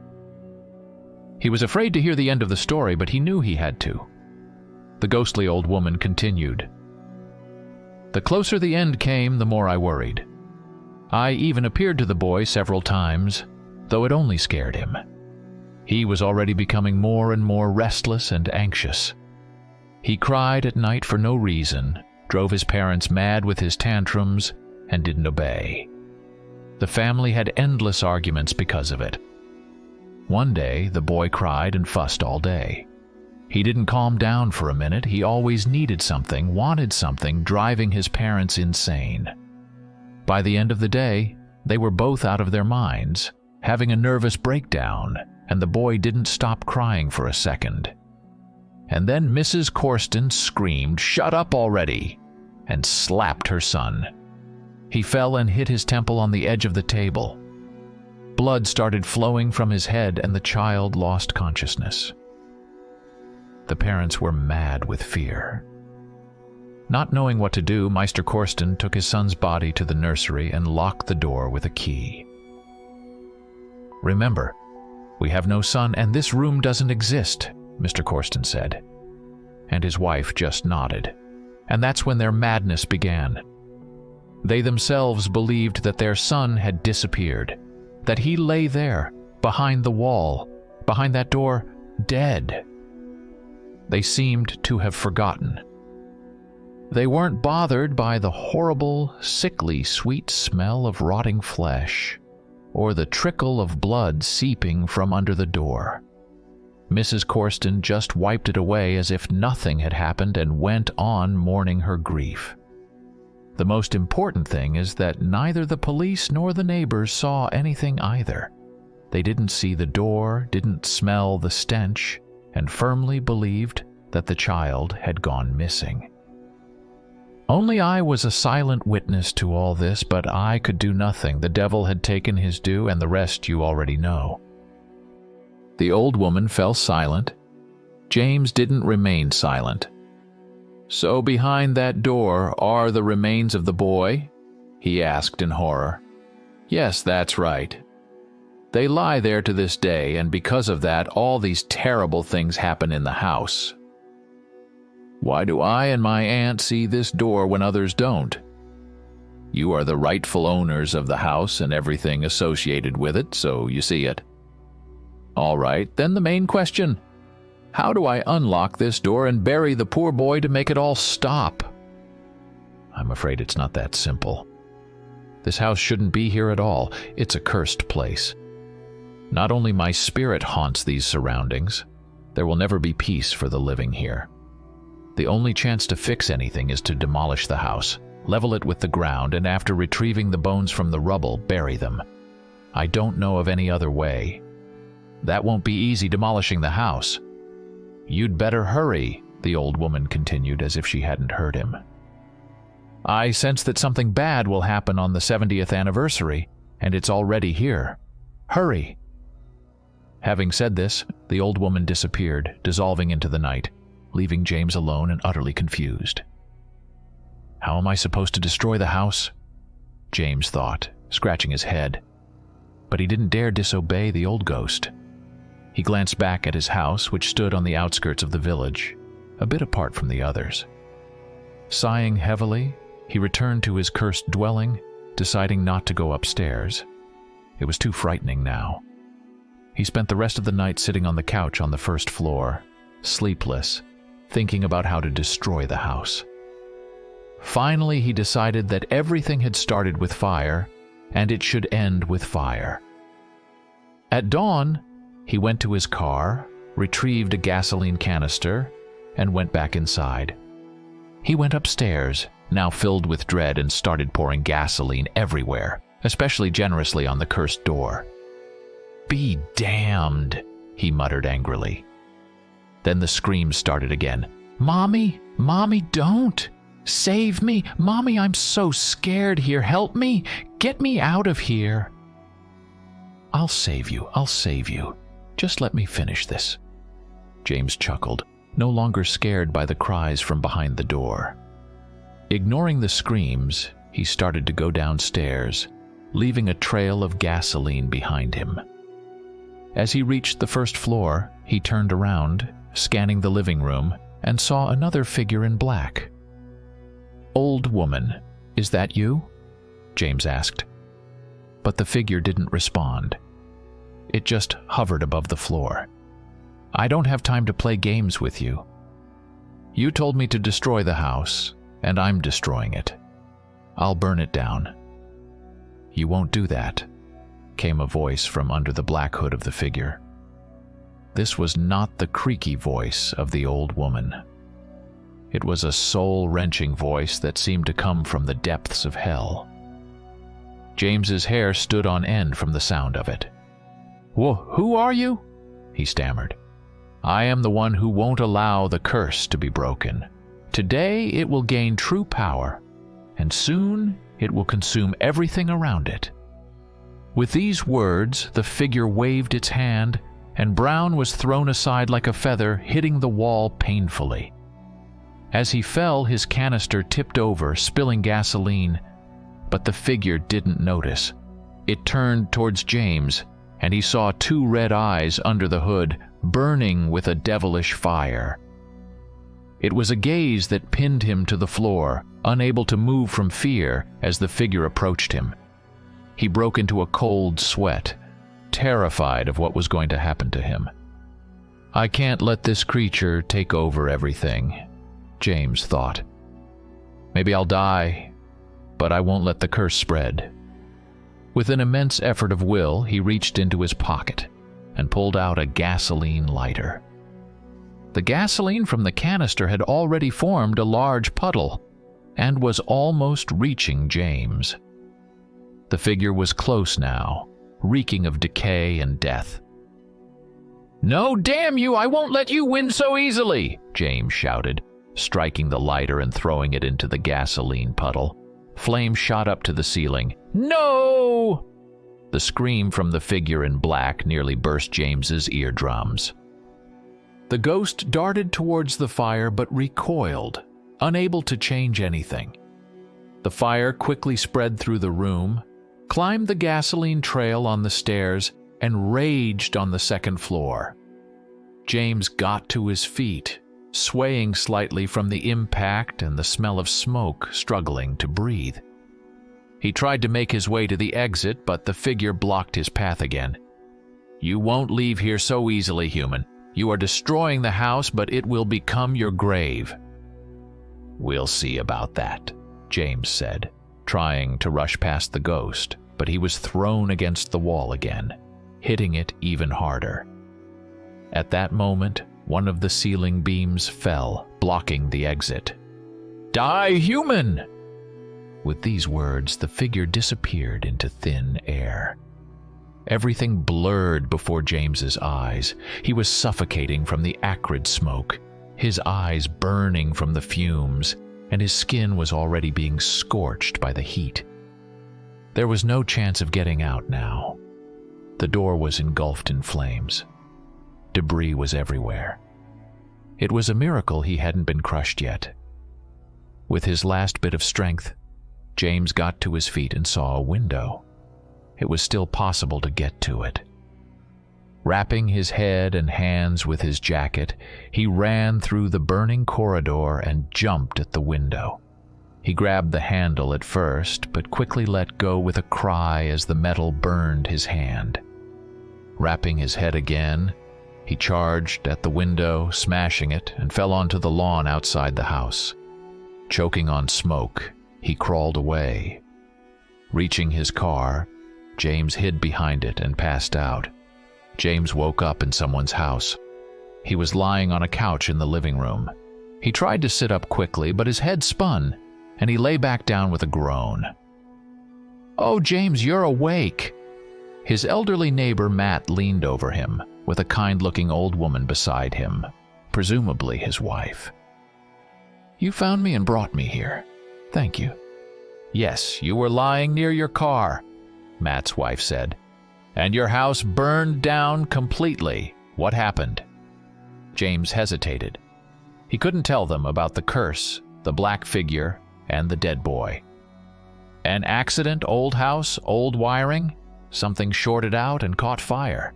He was afraid to hear the end of the story, but he knew he had to. The ghostly old woman continued. The closer the end came, the more I worried. I even appeared to the boy several times, though it only scared him. He was already becoming more and more restless and anxious. He cried at night for no reason, drove his parents mad with his tantrums, and didn't obey. The family had endless arguments because of it. One day, the boy cried and fussed all day. He didn't calm down for a minute. He always needed something, wanted something, driving his parents insane. By the end of the day, they were both out of their minds, having a nervous breakdown, and the boy didn't stop crying for a second. And then Mrs. Corston screamed, "Shut up already!" and slapped her son. He fell and hit his temple on the edge of the table. Blood started flowing from his head and the child lost consciousness. The parents were mad with fear. Not knowing what to do, Meister Corston took his son's body to the nursery and locked the door with a key. "Remember, we have no son and this room doesn't exist," Mr. Corston said. And his wife just nodded. And that's when their madness began. They themselves believed that their son had disappeared, that he lay there, behind the wall, behind that door, dead. They seemed to have forgotten. They weren't bothered by the horrible, sickly, sweet smell of rotting flesh, or the trickle of blood seeping from under the door. Mrs. Corston just wiped it away as if nothing had happened and went on mourning her grief. The most important thing is that neither the police nor the neighbors saw anything either. They didn't see the door, didn't smell the stench, and firmly believed that the child had gone missing. Only I was a silent witness to all this, but I could do nothing. The devil had taken his due, and the rest you already know. The old woman fell silent. James didn't remain silent. "So behind that door are the remains of the boy?" he asked in horror. "Yes, that's right. They lie there to this day, and because of that, all these terrible things happen in the house. Why do I and my aunt see this door when others don't? You are the rightful owners of the house and everything associated with it, so you see it. All right, then the main question. How do I unlock this door and bury the poor boy to make it all stop?" I'm afraid it's not that simple. This house shouldn't be here at all. It's a cursed place. Not only my spirit haunts these surroundings, there will never be peace for the living here. The only chance to fix anything is to demolish the house, level it with the ground, and after retrieving the bones from the rubble, bury them. I don't know of any other way. That won't be easy, demolishing the house. You'd better hurry, the old woman continued as if she hadn't heard him. I sense that something bad will happen on the 70th anniversary, and it's already here. Hurry. Having said this, the old woman disappeared, dissolving into the night, leaving James alone and utterly confused. How am I supposed to destroy the house? James thought, scratching his head. But he didn't dare disobey the old ghost. He glanced back at his house, which stood on the outskirts of the village, a bit apart from the others. Sighing heavily, he returned to his cursed dwelling, deciding not to go upstairs. It was too frightening now. He spent the rest of the night sitting on the couch on the first floor, sleepless, thinking about how to destroy the house. Finally, he decided that everything had started with fire, and it should end with fire. At dawn, he went to his car, retrieved a gasoline canister, and went back inside. He went upstairs, now filled with dread, and started pouring gasoline everywhere, especially generously on the cursed door. "Be damned," he muttered angrily. Then the screams started again. "Mommy! Mommy, don't! Save me! Mommy, I'm so scared here! Help me! Get me out of here!" I'll save you. Just let me finish this." James chuckled, no longer scared by the cries from behind the door. Ignoring the screams, he started to go downstairs, leaving a trail of gasoline behind him. As he reached the first floor, he turned around, scanning the living room, and saw another figure in black. "Old woman, is that you?" James asked. But the figure didn't respond. It just hovered above the floor. "I don't have time to play games with you. You told me to destroy the house, and I'm destroying it. I'll burn it down." "You won't do that," came a voice from under the black hood of the figure. This was not the creaky voice of the old woman. It was a soul-wrenching voice that seemed to come from the depths of hell. James's hair stood on end from the sound of it. Who are you?" he stammered. "I am the one who won't allow the curse to be broken. Today it will gain true power, and soon it will consume everything around it." With these words, the figure waved its hand, and Brown was thrown aside like a feather, hitting the wall painfully. As he fell, his canister tipped over, spilling gasoline, but the figure didn't notice. It turned towards James, and he saw two red eyes under the hood, burning with a devilish fire. It was a gaze that pinned him to the floor, unable to move from fear as the figure approached him. He broke into a cold sweat, terrified of what was going to happen to him. "I can't let this creature take over everything," James thought. "Maybe I'll die, but I won't let the curse spread." With an immense effort of will, he reached into his pocket and pulled out a gasoline lighter. The gasoline from the canister had already formed a large puddle and was almost reaching James. The figure was close now, reeking of decay and death. "No, damn you, I won't let you win so easily," James shouted, striking the lighter and throwing it into the gasoline puddle. Flames shot up to the ceiling. "No!" The scream from the figure in black nearly burst James's eardrums. The ghost darted towards the fire but recoiled, unable to change anything. The fire quickly spread through the room, climbed the gasoline trail on the stairs, and raged on the second floor. James got to his feet, swaying slightly from the impact and the smell of smoke, struggling to breathe. He tried to make his way to the exit, but the figure blocked his path again. "You won't leave here so easily, human. You are destroying the house, but it will become your grave." "We'll see about that," James said, trying to rush past the ghost, but he was thrown against the wall again, hitting it even harder. At that moment, one of the ceiling beams fell, blocking the exit. "Die, human!" With these words, the figure disappeared into thin air. Everything blurred before James's eyes. He was suffocating from the acrid smoke, his eyes burning from the fumes, and his skin was already being scorched by the heat. There was no chance of getting out now. The door was engulfed in flames. Debris was everywhere. It was a miracle he hadn't been crushed yet. With his last bit of strength, James got to his feet and saw a window. It was still possible to get to it. Wrapping his head and hands with his jacket, he ran through the burning corridor and jumped at the window. He grabbed the handle at first, but quickly let go with a cry as the metal burned his hand. Wrapping his head again, he charged at the window, smashing it, and fell onto the lawn outside the house. Choking on smoke, he crawled away. Reaching his car, James hid behind it and passed out. James woke up in someone's house. He was lying on a couch in the living room. He tried to sit up quickly, but his head spun, and he lay back down with a groan. "Oh, James, you're awake!" His elderly neighbor Matt leaned over him, with a kind-looking old woman beside him, presumably his wife. "You found me and brought me here. Thank you." "Yes, you were lying near your car," Matt's wife said. "And your house burned down completely. What happened?" James hesitated. He couldn't tell them about the curse, the black figure, and the dead boy. "An accident, old house, old wiring? Something shorted out and caught fire.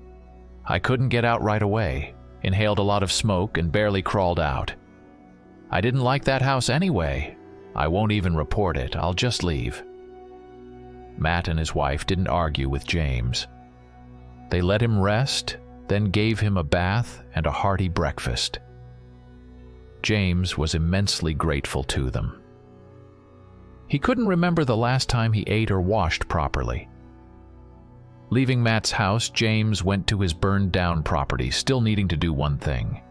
I couldn't get out right away, inhaled a lot of smoke and barely crawled out. I didn't like that house anyway. I won't even report it. I'll just leave." Matt and his wife didn't argue with James. They let him rest, then gave him a bath and a hearty breakfast. James was immensely grateful to them. He couldn't remember the last time he ate or washed properly. Leaving Matt's house, James went to his burned-down property, still needing to do one thing.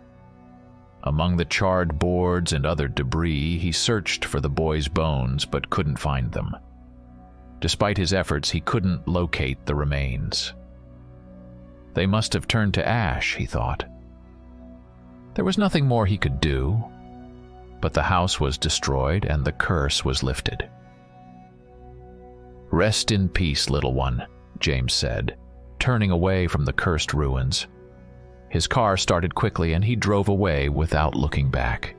Among the charred boards and other debris, he searched for the boy's bones but couldn't find them. Despite his efforts, he couldn't locate the remains. They must have turned to ash, he thought. There was nothing more he could do, but the house was destroyed and the curse was lifted. "Rest in peace, little one," James said, turning away from the cursed ruins. His car started quickly and he drove away without looking back.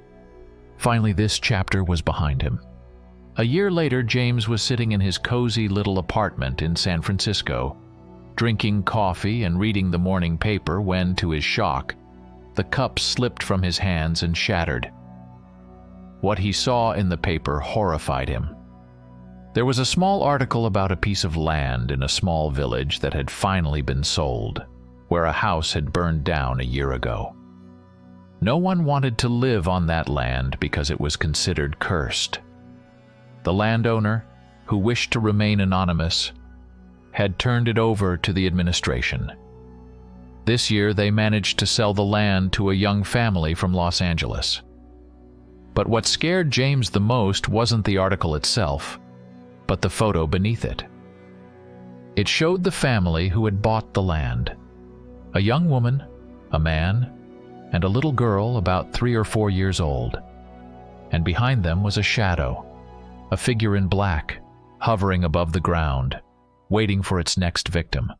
Finally, this chapter was behind him. A year later, James was sitting in his cozy little apartment in San Francisco, drinking coffee and reading the morning paper when, to his shock, the cup slipped from his hands and shattered. What he saw in the paper horrified him. There was a small article about a piece of land in a small village that had finally been sold, where a house had burned down a year ago. No one wanted to live on that land because it was considered cursed. The landowner, who wished to remain anonymous, had turned it over to the administration. This year they managed to sell the land to a young family from Los Angeles. But what scared James the most wasn't the article itself, but the photo beneath it. It showed the family who had bought the land. A young woman, a man, and a little girl about 3 or 4 years old. And behind them was a shadow, a figure in black, hovering above the ground, waiting for its next victim.